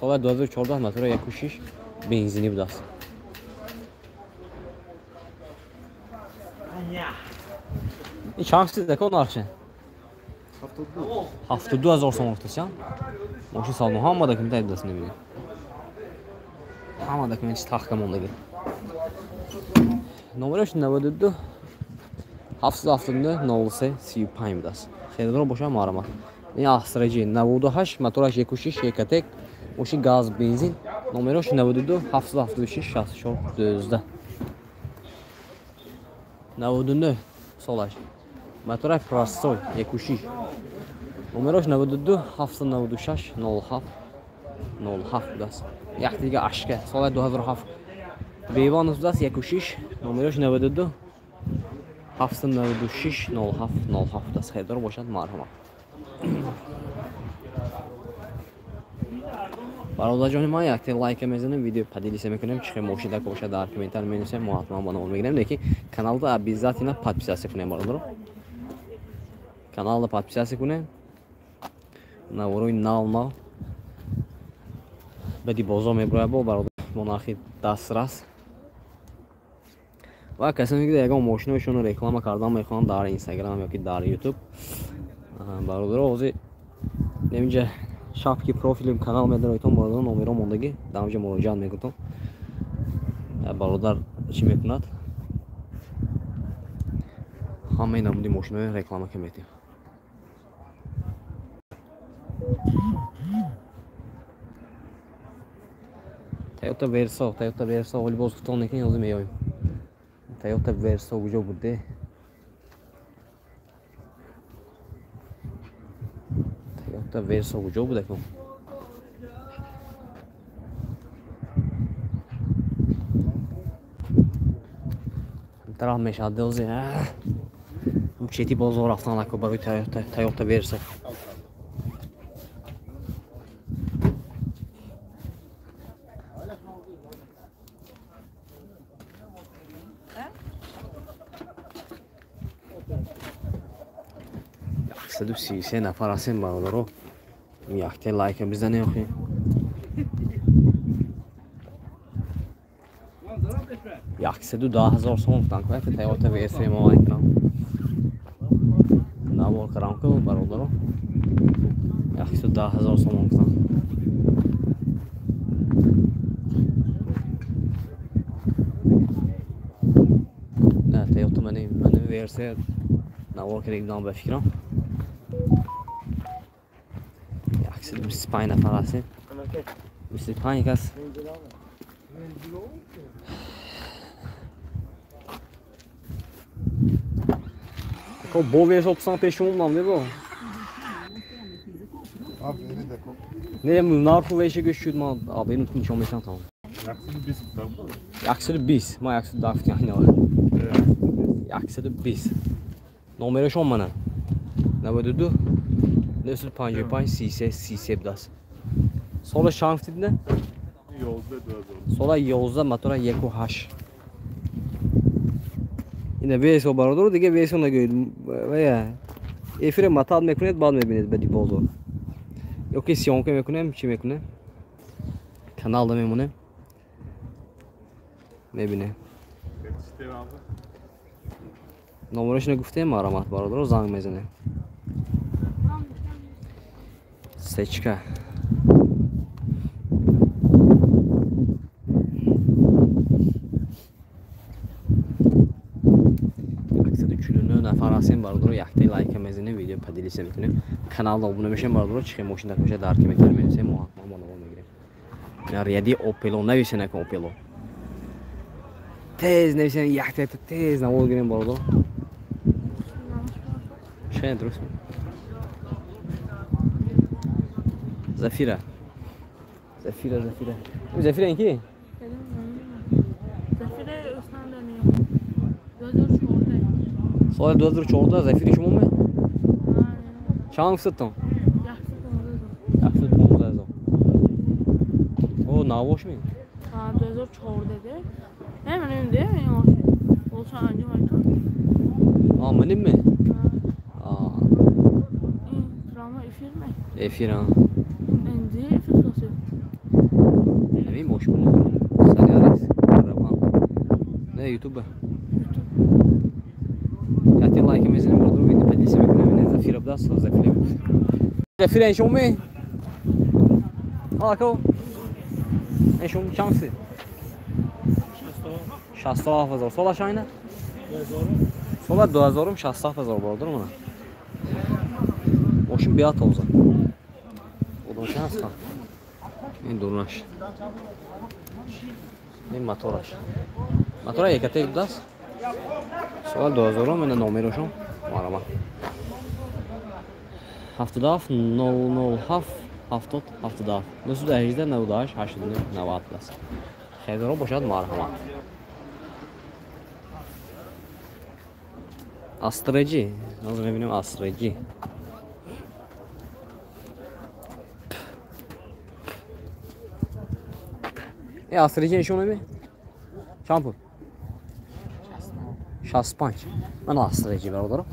Solar 2014 motor yaklaşış benzini bidas. Çangsi de kon narxaş. 72000 so'm o'rtacha. Moshin saloni hammada kim tayblasini biladi. Hammada kim tahkam o'ndagi. Nomeri shunda bo'ldi. 770 bidas. Xeridor boshqa ma'lumot. Ne Astraji 98 motorash 26 Ekatek. O'sha gaz benzin. Nomeri shunda bo'ldi. 776 64 400 da. Navodunda solash. Motorash prostoy 26. Номерош 92 796 07 07 даст. Яхтига ашка соли 2007. Бевонов даст 16 номерош 92 796 07 07 даст. Хедор бошад марҳамат. Бародарҷони ман якте лайк мезанам, видео поделиться мекунам, чихе мошида коша дар комментар менависем, муҳатман ба ном мегирам, лекин каналда обязательно подписаться кунем бародаро. Каналда подписаться кунем. На уровень нал. Бади бозо меброя бо бародар монархи дастрас. Ва касоне ки ягон мошиношон реклама кардан мехоҳанд дар Instagram ёки дар YouTube. Бародаро ҳозир неминҷа шапки профилим канал медароитон бародар номеро мондаги дамҷа муроҷиат мекунам. Бародар чӣ мекунад? Ҳамаи намуди мошиноро реклама метем. Toyota Verso вали боз гуфтон некунем ҳозир меоем. Toyota Verso куҷо буде? Toyota Verso куҷо буда кун? Тарах мешавад ҳозир. Чети бозор рафтан нако барои Toyota Verso. Yaxşıdır 30 nəfər asən baradaро. Yaxte like bizdən yox. Yaxşıdır 10000 so'mdan qo'yib Toyota Verso mo aytram. Navor qaramku baradaро. Yaxşıdır 10000 so'mdan. Ne Toyota mənim Verso navor kerakdan be fikram. Yaxşıdır 25 nəfər asən. 25 kas. O bol Verso 95 olmam değil mi o? Abi beni de kop. Ne narfı ve işe göçürdüm abi. Benim için 15 tamam. 120 ما 110 يعني واحد 120 نمرشون منه 92 255 33 بدست سال شانس دیدن سال 11 موتور 1.8 اینه ویسو برادر دیگه ویسو نگید و افیر متاد میکنید بعد میبینید بدی بازار یا که سیون که میکنیم چی میکنه کانال دا میمونه میبینه نمرش نگفته مرامت برادر زنگ میزنه سچکا نفر هستیم برادر یکتی لایک میزنیم ویدیو پدیلیس میکنیم کانال abone میشیم برادر چه ماشین داشته درک میکنیم میرسیم ما میگیریم نه ریادی اوپلو نویسنه که اوپلو تیز نویسنه یکتی تیز نمود گیریم برادر چه درست زفیره زفیره این کی؟ زفیره اسمان دنیا 2014 سال 2014 زفیر شما می؟ چند ستون؟ 115 او نواش می؟ 2014 ده نمیدونم ده این olsa anca var. Aa benim mi? Aa Drama efir mi? efir ha. Ende efir sosu. Emin boş mu? Sarıyares. Karavan. Ne YouTube? Ya te like mesele burada video pedisi bekliyorum. Ne zafir abdas zafir. Zafir en şom mi? Ako. En şom şansı. 60000 sola şayna. Sola 2000 60000 برادر من. ماشین بیاد تازه. اون چند است؟ این دورنش. این موتورش. موتور یکتی دست. سوال 2000 من نمرشون مارما. 77 007 70 70 218 98 89 90 است. خیلی رو باشد مرحمت. Astracı. Nasıl bilmiyorum astracı. Astracı ne şunu bir? Şampu. 65. Ben astracı var olarım.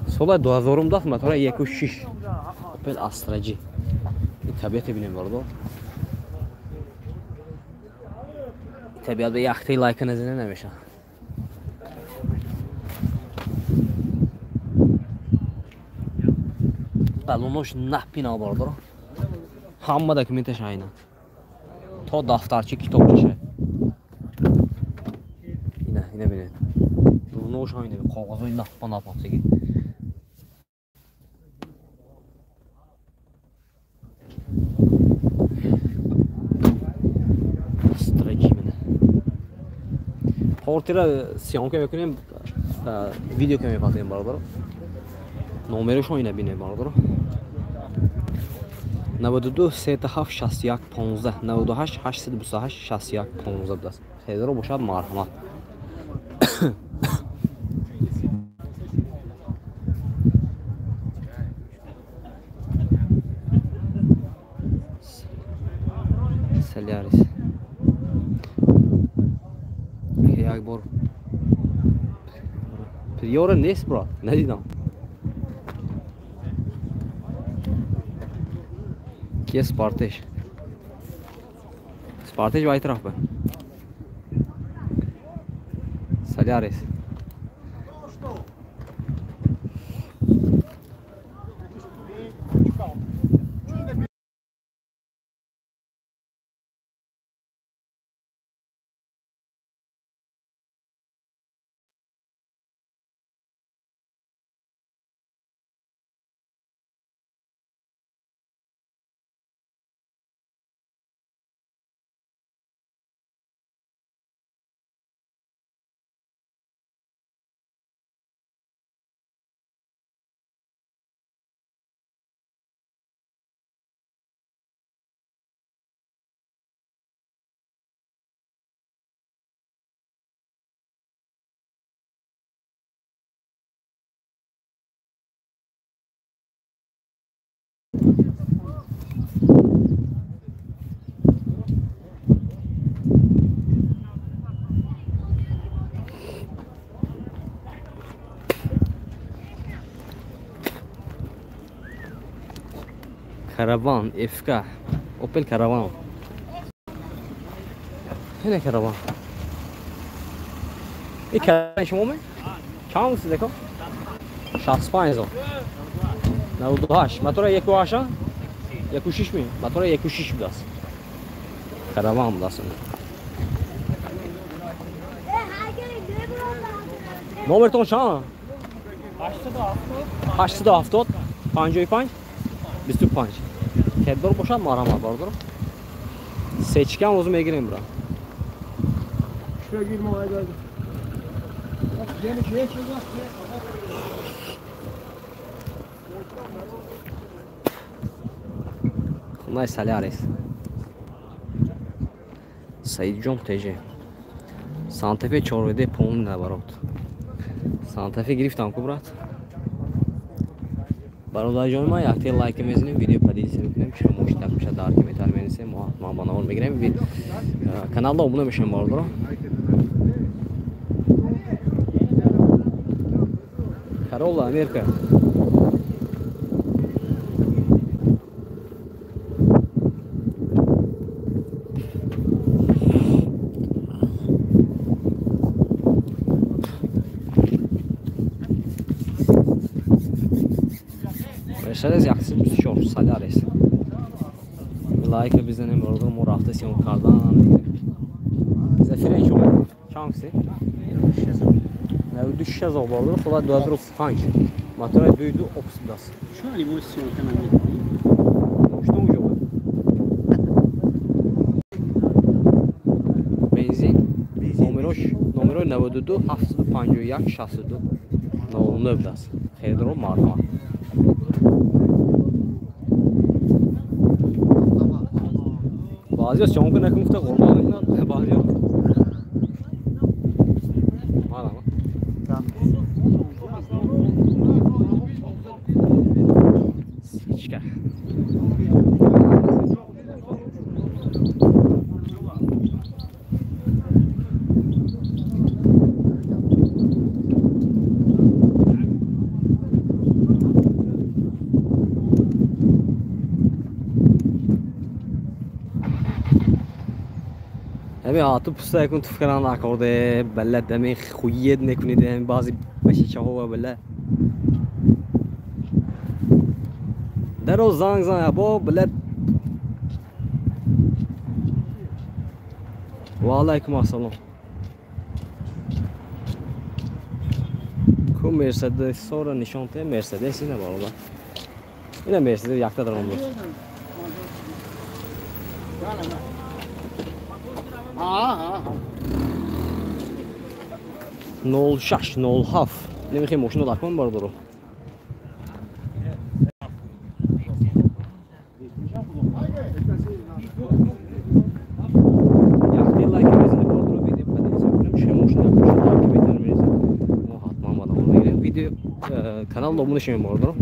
Sola 2000 da motora 1.6. Opel astracı. Tabiatı bilmiyorum orada. Tabiat bir yaktı like nezine neymiş ha. Balonloş nahpina vardır. Hamma dokumentش aynı. Ta daftarçı kitapçı. Yine bile. Balonloş aynı. Kağızı nahpa napası ki. Stretch mene. Portira siyon که میکنیم ویدیو که میپاتیم برادر. نمرش اینه بینه برادر. 92 37 61 15 98 828 61 15 است. خیلی رو باشد مرحمت. سلیاریس. یک بار. پیور نیست برا. ندیدم. Ki Sparteş. Sparteş vay taraf be. Salyares. Karavan, FK, Opel Karavan. Yine karavan. این کراوان شمامه؟ چند هستی دکو؟ 65,000. 98. موتور 1.8 1.6 می. موتور 1.6 بود است. کراوان بود است. نمرتون چند؟ 870 55 25. کدبر باشد مرا باردار. سچکم اوزو میگیریم برا. Şuraya girme haydi haydi. Yeni şeye çıkacak. خدای سالیاریس. سعید جون تجه. سانتفه چهارده پون نبرد. سانتفه گرفتم کبرات. برادر جان ما یک تیل لایک میزنیم ویدیو پدیدی میکنیم چه مشتاق میشه دار که میتونه منیسه ما بانوار میگیریم کانال رو abone میشیم باردارو Karola Amerika Mercedes yakısı 24 Salaris. Like bizden orada morafta siyon kardan. Zafiren çok. Şansı. Ne düşüş az oldu. Falan 2.5. Motor duydu opsdas. Şu an emosyon kanalı. Moşton yok. Benzin. Numero 92 751 62 99 das. Xeyrdro marka. Bazı şonku nakımta qurbanlıqdan bazı yok. Var ama. Siçka. همه عاطف پسته کن تو فکران نکرده بله دمی خویید نکنید هم بعضی بشیچه ها بله در روز زنگ با بله و علیکم السلام کو مرسدس سورا نشانته مرسدس اینه بالا اینه مرسدس یکتا درام بود نول شش نول هاف نمیخوای ماشین رو دکمون باردارو یکتی لایک میزنی باردارو ویدیو پدیدی کنیم چه ماشین دکمون که بهتر میرسه ما حتما باید اون بگیریم ویدیو کانال رو بونشیم باردارو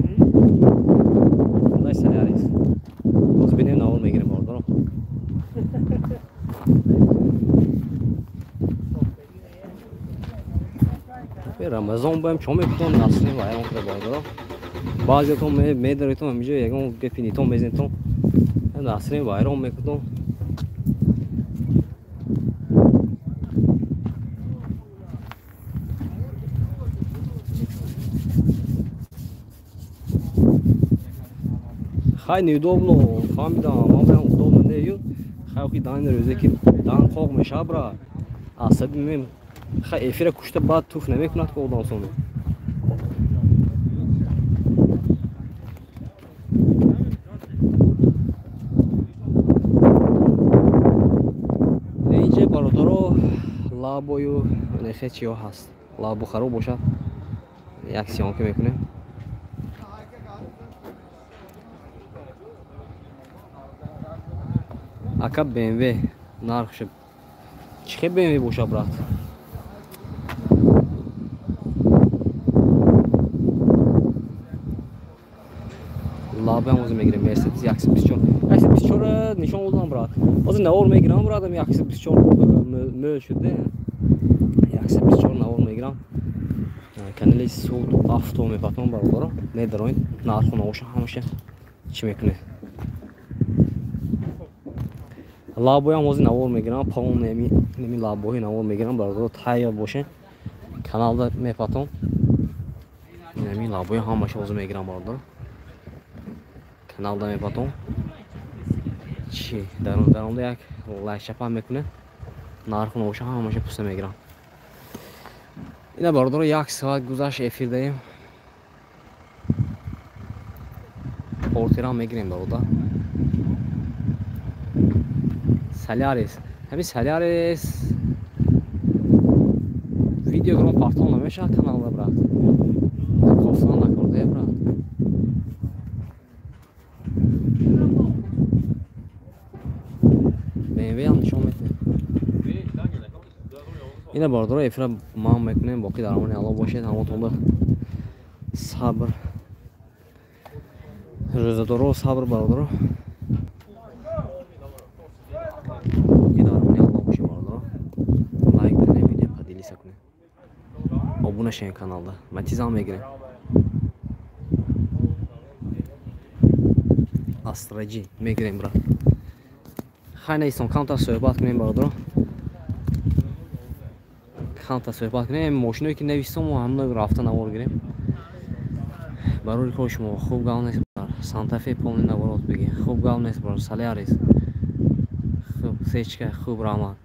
خدای سلیاریس باز بینیم ناول میگیریم باردارو رمضان بایم چون میکنم نسلی و ایام کرده باید بعضی تو میداری تو همیشه یکم بپینی تو میزنی تو نسلی و ایام میکنم خیلی نیدوبلو فهمیدم ما بایم دوبل نیو خیلی داین روزه که دان خواب میشه برا عصب میم خیلی افیره کشته بعد توف نمیکند که اودان سونه اینجا برادرو لابویو نخه چیو هست لابو خراب باشه یک سیان که میکنیم اکا BMW نرخش چه BMW باشه برات лабу ҳам ҳозир мегирем. Mercedes 124. 124 нишон додам брат. Ҳозир навор мегирам братам 124 мӯл шуде. 124 навор мегирам. Канали суд авто мепатам бародаро. Недароин нарху навоша ҳамаша чӣ мекунед. Лабу ҳам ҳозир навор мегирам. Паун неми лабуҳи навор мегирам бародаро. Тайёр бошед. Каналда мепатам. Неми лабуҳи ҳамаша ҳозир мегирам бародаро. Каналда мепатам. Чӣ дар онда як лайк чапам мекунед. Нарху навоша ҳамаша пуста мегирам. Ина бародаро 1 соат гузашт эфирдаем. Портирам мегирем бародар. Солярис. Ҳами Солярис видеогро партон намешавад каналда брат. Кофтон накорде брат. BMW ҳам нишон метавонед. ина бародаро эфира ман мекунем. Боқӣ дар амони Аллоҳ бошед. ҳамотон ба сабр. Рӯзадоро сабр бародаро. Боқӣ дар амони Аллоҳ бошед бародаро. Лайк бизанед, видео падилиса кунед. Обуна шавед каналда. Матиз ҳам мегирем. Астраҷи мегирем брат. Хайна истон камтар суҳбат кунем бародаро. Камтар суҳбат кунем. Мошиное ки навистам ҳамаи рафта навор гирем. Барори кори шумо хуб гал нест брат. Санта-Фе полни наворот бигӣ. Хуб гал нест брат. Солярис. Хуб сечка хуб рамад.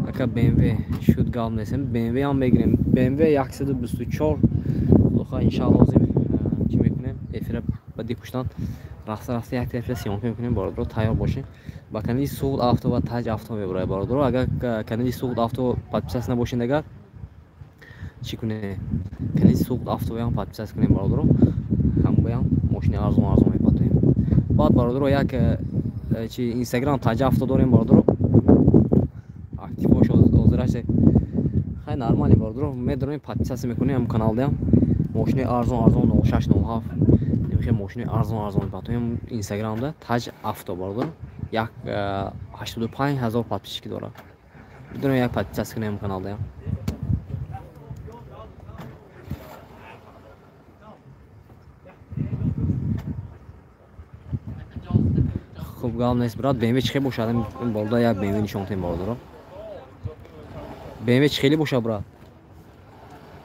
Ака BMW шуд гал нест. BMW ҳам мегирем. BMW 124. Лоха иншаллоҳ ҳозир чӣ мекунем? Эфира ба ди пуштан рафта як тарифа сиёнка мекунем бародаро. Тайёр бошед. Ба канали Суд авто ва Таҷ авто мебаред бародаро. Агар канали Суд авто подписац набошед агар чӣ кунед? Канали Суд авто ҳам подписац кунем бародаро. Ҳамаям мошини арзон мепатоем. Баъд бародаро як чӣ Instagram Таҷ авто дорем бародаро. Актив бош ҳозир аст. Хай нормали бародаро. Медонем подписац мекунем каналда ҳам мошини арзон 0607 немихе мошини арзон мепатоем Instagramда Таҷ авто бародаро. Як 85,000 подписчики дорад. Бидонем як подписац кунем каналда ҳам. Хуб гал нест брат. BMW чӣ хел бошад? Ин болда як BMW нишон тем бародаро. BMW чӣ хели бошад брат?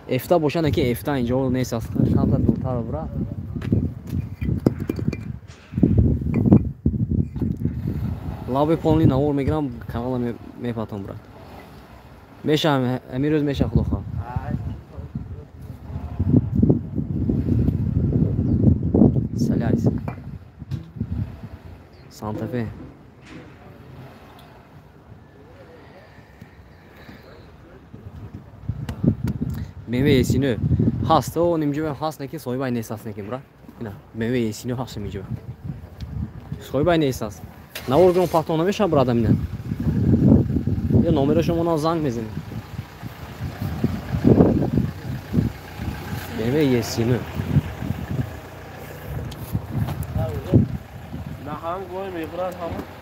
F-та бошад не ки F-та инҷо нест аст. Камта дуртар брат. Лаби полни навор мегирам канала мепатам брат. Мешам амирӯз меша худоха. Солярис. Санта-Фе. BMW E39 ҳаст. О нимҷоям ҳаст неки соҳибай нест аст неки брат. Ина BMW E39 ҳаст миҷоям. Соҳибай нест аст. Навор гиром партон намешавад брат амина. Я номерошо мона занг мезанем. BMW E39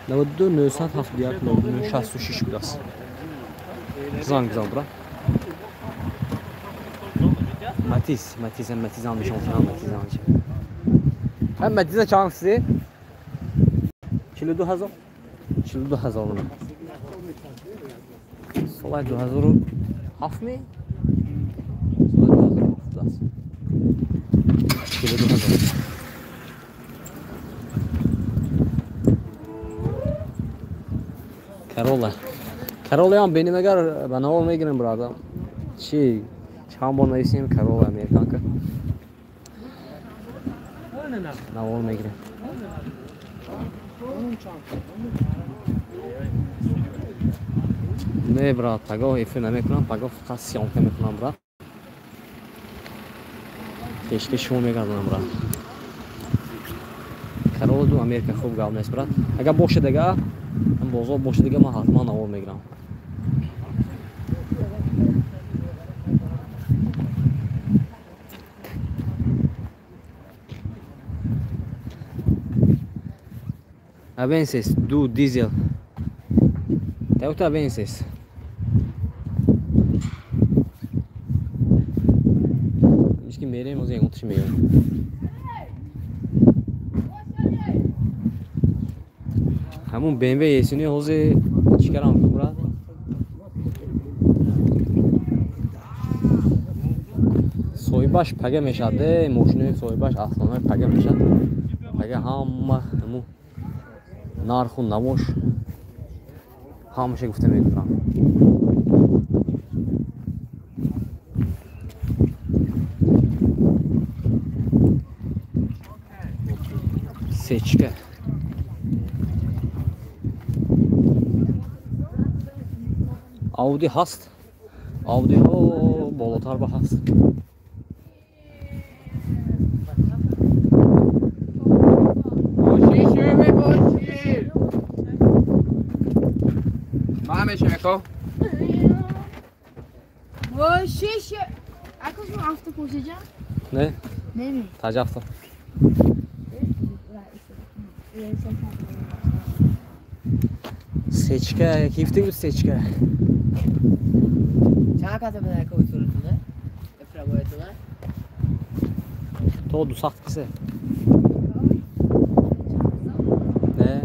92 971 99 66 будаст. Занг бизан брат. Matiz هم نشون کنم Matiz هم چه؟ هم Matiz چند سه؟ 42,000 42,000 من. سال 2007 می؟ سال 2007 است. 42,000. Karola هم benim eğer bana olmayı brada. Şey چند بار نویسیم کارول امریکان که نوار میگیریم نه برات پگاه ایفی نمیکنم پگاه فقط سیانکه میکنم برات کشکی شو میگردم برات کارول دو امریکا خوب گاو نیست برات اگر باشه دیگه هم بازار باشه دیگه من حتما نوار میگیرم Avensis, do diesel. Toyota Avensis. Hiç kim vereyim o zaman yutuşmuyor. همون BMW یسونی حوزه چیکارم برات سویباش پگه میشده ماشین سویباش اصلا پگه میشد پگه همه همون نرخ و نموش همشه گفته میگم سچکه Audi هست Audi ها بالاتر به هست باشی شوه باشی ما همه شمکو Şiş. Akos mu hafta koşacağım? نه Ne mi? تجفت سچکه کیفتی بود سچکه چند کاته بدن که اصولتونه؟ افرابایتونه؟ تو دو سخت کسه نه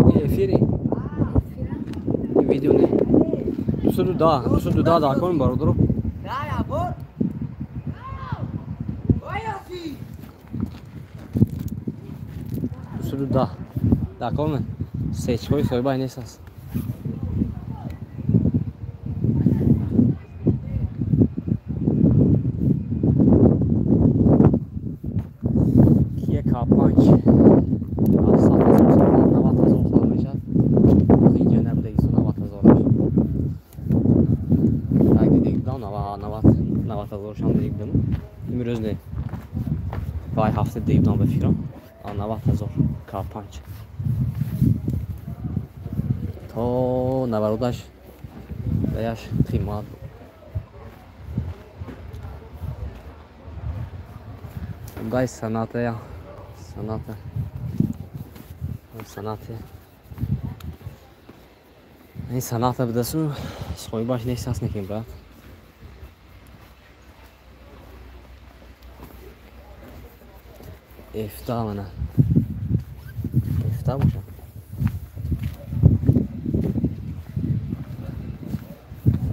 این افیری این ویدیو نه دوستو دا کنیم بارو درو نه یا بور بایاسی دوستو دا کنیم سچکوی سویبای نیست هست کیه کاپانچ اصلا 90,000 سال میشد اینجا نبوده ایسو 90,000 اگه دیگه دام 90,000 شان دیگه دام امروز نه وای هفته دیگه دام بفیرم 90,000 کاپانچ تا نبرودش بهش قیمت گای صنعته یا صنعته این صنعته بدسو سوی باش نیست هست نکیم برات افتا منه افتا باشه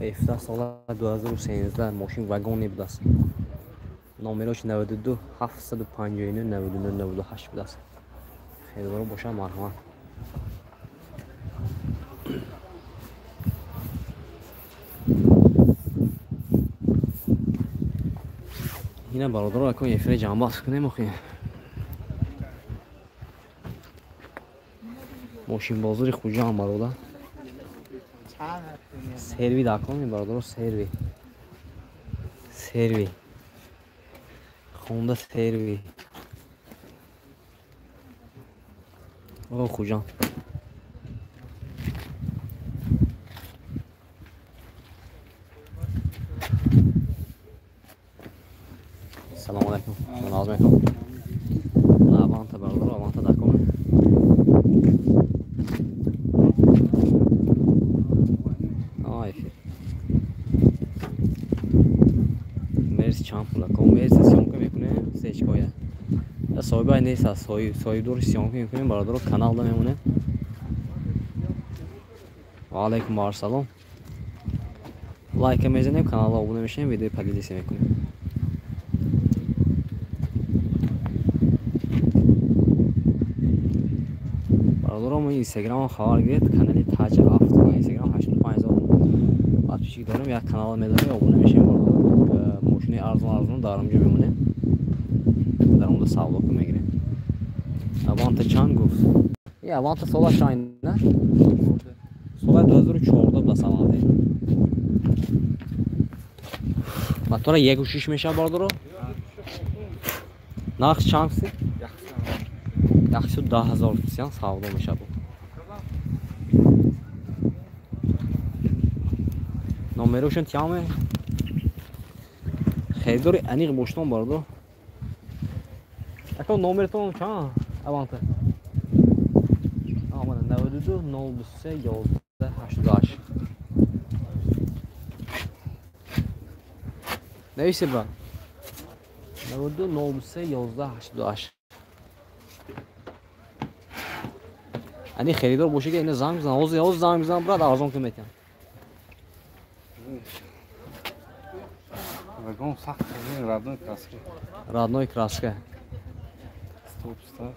افتا سال 2013 ماشین واگن بود است نامراش 92 759 99 98 بود است خیلی برو باشه مرحمت اینه برادر رو کنیم یه فری جنبه باز کنیم مخیم ماشین بازوری خوجه هم برادر سروی دا کنیم برادر سروی خونده سروی او خوجان سلام علیکم ناز میکنم آوانتا برادر آوانتا دا کنیم مرسی چند پولا کن مرسی سیام که میکنه سچکایه یا سایبای نیست از سایب دور سیام که میکنیم برادر رو کانال دا میمونه و علیکم ارسلام لایک میزنیم کانال آبونه میشیم ویدیو پدیدیسی میکنیم برادر رو اینستاگرام خبر گرفت کانالی تاج هفت اینستاگرام 85,000 بعد پیشی دارم یک کانال میدارم آبونه میشیم برادر ماشین ارزون دارم جو میمونه در اون سودا که میگیریم اوانت چند گفت این اوانت سالا شاین نه سال 2014 بود اوانت و تو را 1.6 میشه برادر نقش چند سی 110,000 تومان سودا میشه بود نمروشون تیامه خیلی انیق باشتم برادر اکو نمرتون چند اوانت 92 023 11 88. نویسی برا 92 03 11 88. یعنی خریدار باشه که این زنگ بزن حوض زنگ بزن برات ارزان قیمت کنه. Вагон сахт из родной краски. Родной краска. Стоп, стоп.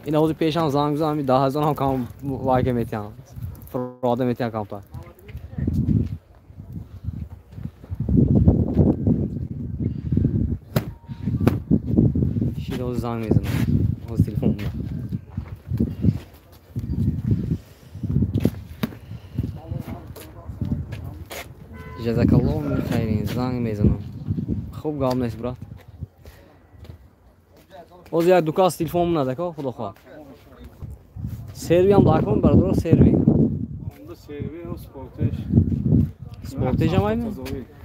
این حوض پیشان زنگ بزن می 10000 هم کام وای قیمت کنه. فراده میتونم کام تا. شیر حوض زنگ میزنم. حوض تلفن میزنم. جزاک الله من خیرین زنگ میزنم. خوب گام نیست برات. اوز یک دکاس تلفن نده که خدا خواه. سروی هم داکم برادر سروی. Onda servi o sportaj. Sportaj هم aynı.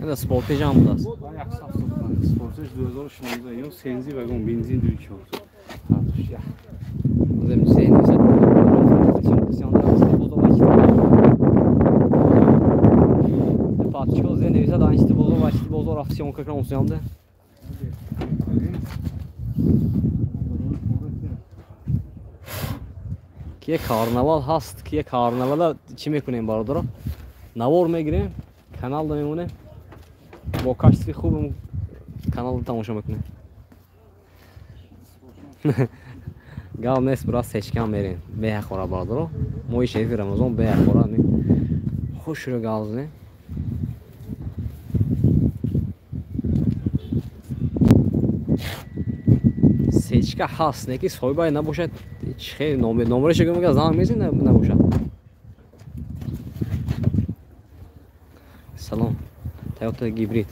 Ne sportaj هم بود است. Bayağı saf tutma. Sportaj 2016 yıl senzi vagon benzin dükü oldu. Hatış ya. Bizim Hüseyin ise Patçı Hüseyin ise daha işte bozor aksiyon kakran olsun که کارناوال هست که کارناوال چی میکنیم برادر نوار میگیریم کانال میمونه با کاشتی خوب کانال تماشا میکنیم گال نیست برای سچکم میریم به خورا برادر ما شریف رمضان به خورا خوش رو گال نه سچکه هست نه که صاحبای نباشد خیلی نمرش که میگه زنگ میزنه نباشه. سلام تویوتا گیبریت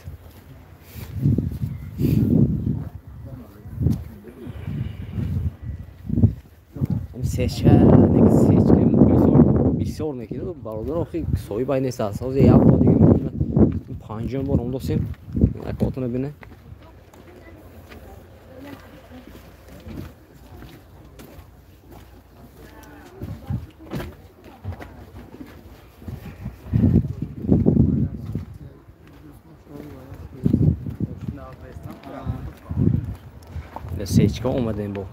این سچکه نگه سچکه بسیار نکیده برادر آخی صاحبای نیست هست از یک بار دیگه میتونه پنجم بار انداستیم اکاتونه بینه سیچکا اومدیم با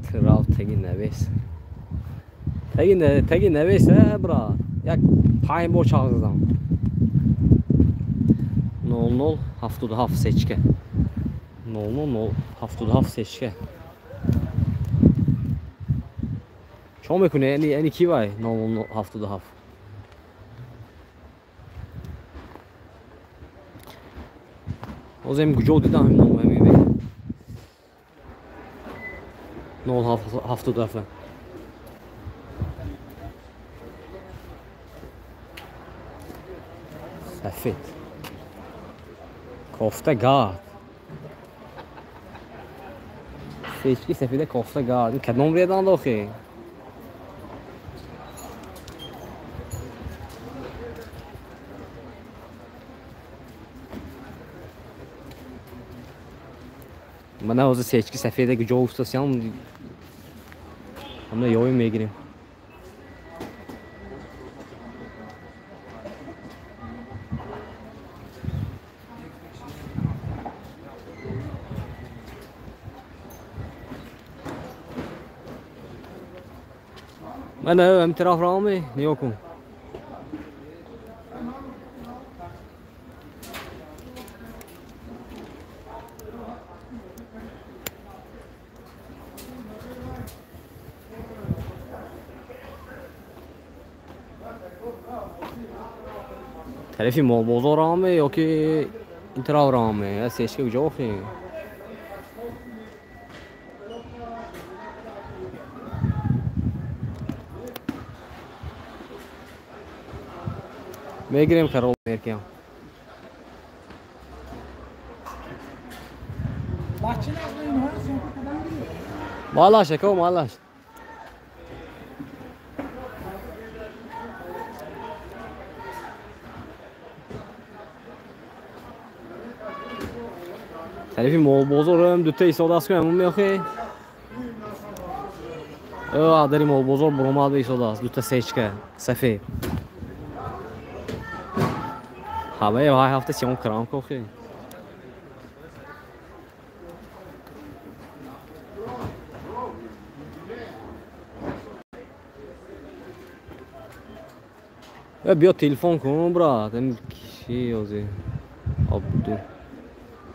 تراو تگی نویس برا یک 5 بار چاق زدم 0077 سیچکا 0077 سیچکا چون میکنه یعنی کی وای 0077 Ozem gücü oldu da hem nomu hem evi 0 defa Sefit Kofte gard Seçki sefide kofte gard Kad nomriye dan da oxi من از سیچکی سفیده که جو استاسیون همه یاوی میگیریم من هم طرف رامی نیا کن طرفی مال بازار رامه یا که این طرف رامه یا سیچکه کجا آخی میگیریم خراب میرکیم مالاش اکو مالاش طرفی مول بازارم دو تا ایستاده است که همون میخوای داری مول بازار برومال به ایستاده است دو تا سیچکه سفید همه های هفته سیام کرام که خیلی بیا تلفن کن برات این کی یازی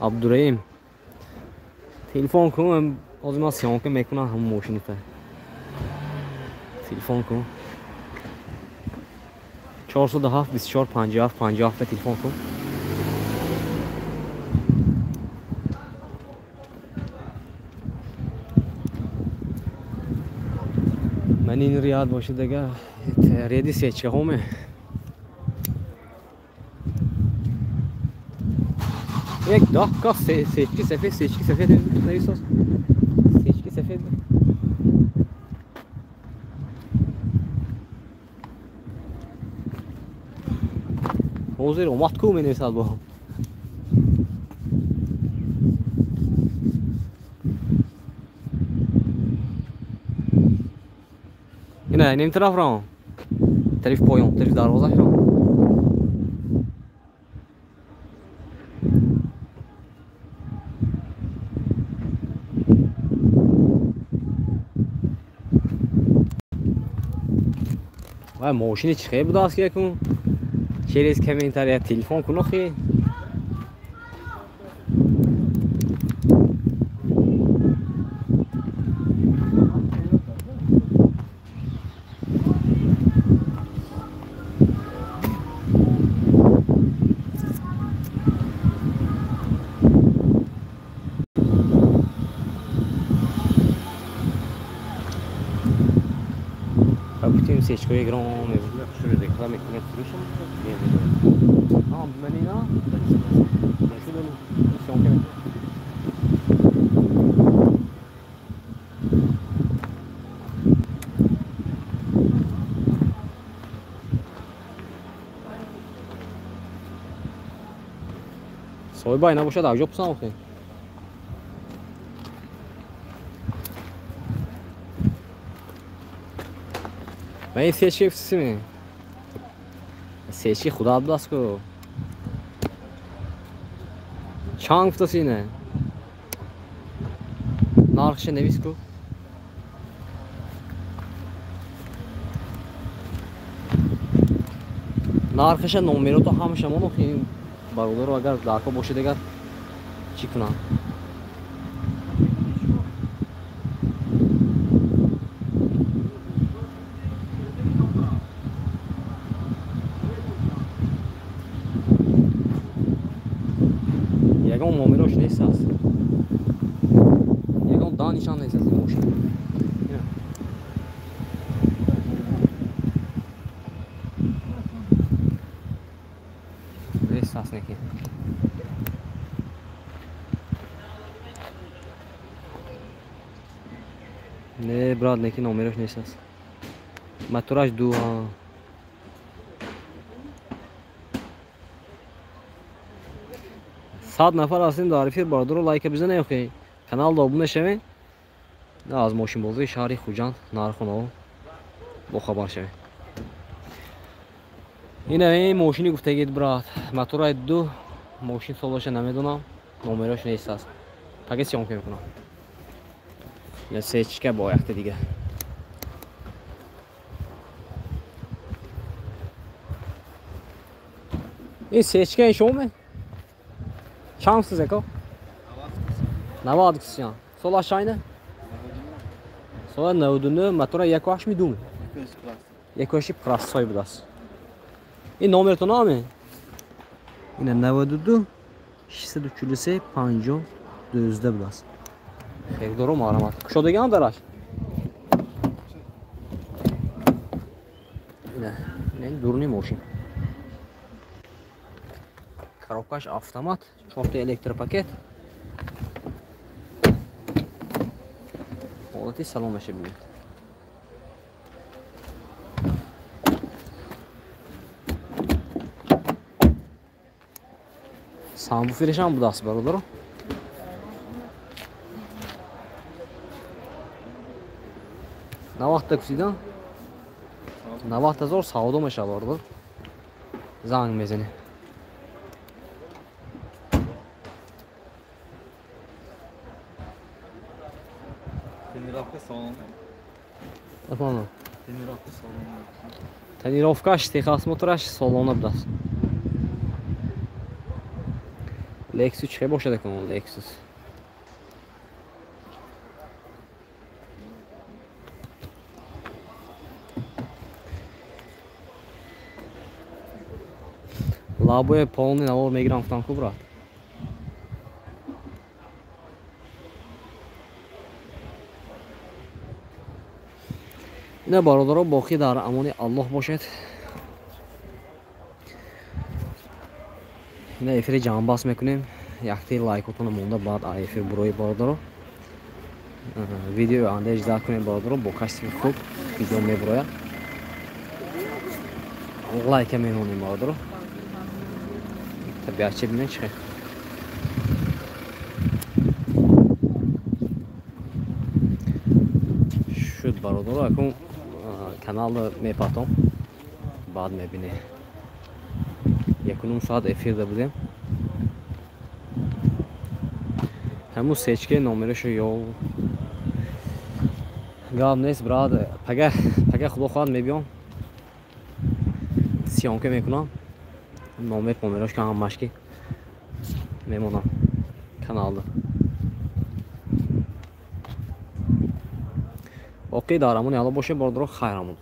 عبدالرحیم تلفن کن از ما سیام که میکنن همون ماشین تا تلفن کن 407 24 57 57 به تلفن کن من این ریاد باشه دیگه ریادی سیچکه همه یک دکا سیچکی سفید نریساز سیچکی سفید حوزه رو ماتکو می نویسد با هم اینه این طرف را طرف پایان طرف دروازه را و ماشین چی خیلی بوده است که کن چیز کمی تر یا تلفن کنه خیلی سیچکوی گرام شروع دکتر میکنه فروشم من اینا صاحب اینا باشه در جا پسند خیلی من این سیچی افسیمه سیچی خدا عبدالست که چند افتاسی اینه نارخش نویس که نارخش نومیرو تو همشه منو خیلی برادر رو اگر دارکا باشه دیگر چی کنم یکم مومیروش نیست است یکم دانشان نیست است این موشن نیست است نکی نه براد نکی مومیروش نیست است متوراش دو ها صد نفر هستیم در افیر برادر رو لایک بزنید اوکی کانال رو ابونه شوید از ماشین بازی شهر خوجند نارخونه با خبر شوید این ماشینی گفته گید برات موتور دو ماشین سالش نمیدونم نمرش نیست است پاکت سیام که میکنم یا سیچکه با یخت دیگه این سیچکه این شومه چند سیزه که؟ 90 کسیان سال aşağıydı? Sonra 99 motora jakoś mi dumy? Jakoś prasoy budas. I numer to nami? Yine 92 643 50 düzde budas. Xeyr doğru aramat. Kışodagan daraş. Yine durni moşin. Коробкаш автомат, 4 электропакет. Olati salon başı bilir. Subwooferisham budasi bor, o'g'lim. навақта кусидан 90,000 савдо мешавард. Занг мезани. Тренировка салон. Афана. Тренировка салон. Тренировкаш техас мотораш солона будаст. Lexus чӣ бошад экон Lexus? Лабои полни навор мегирам фтанку брат. Ина бародаро боқӣ дар амони Аллоҳ бошед. Ина эфири ҷамъбаст мекунем. Якти лайкотона монда баъд эфир бурои бародаро. Видеои оянда иҷзо кунем бародаро, бо качествои хуб видео мебурояд. Лайка менонем бародаро. Табиатчи бинед чӣ хел. Шуд бародаро, акун каналро мепартом. Баъд мебинем. 1 соат эфирда будем. Ҳамун сечки номерошо ё гап нест брат. Пага худо хоҳад мебиём. сиёнка мекунам. Номер померош ка ҳамашки мемонам каналда. Боқӣ дар амони Аллоҳ бошед бародаро, хайр омад.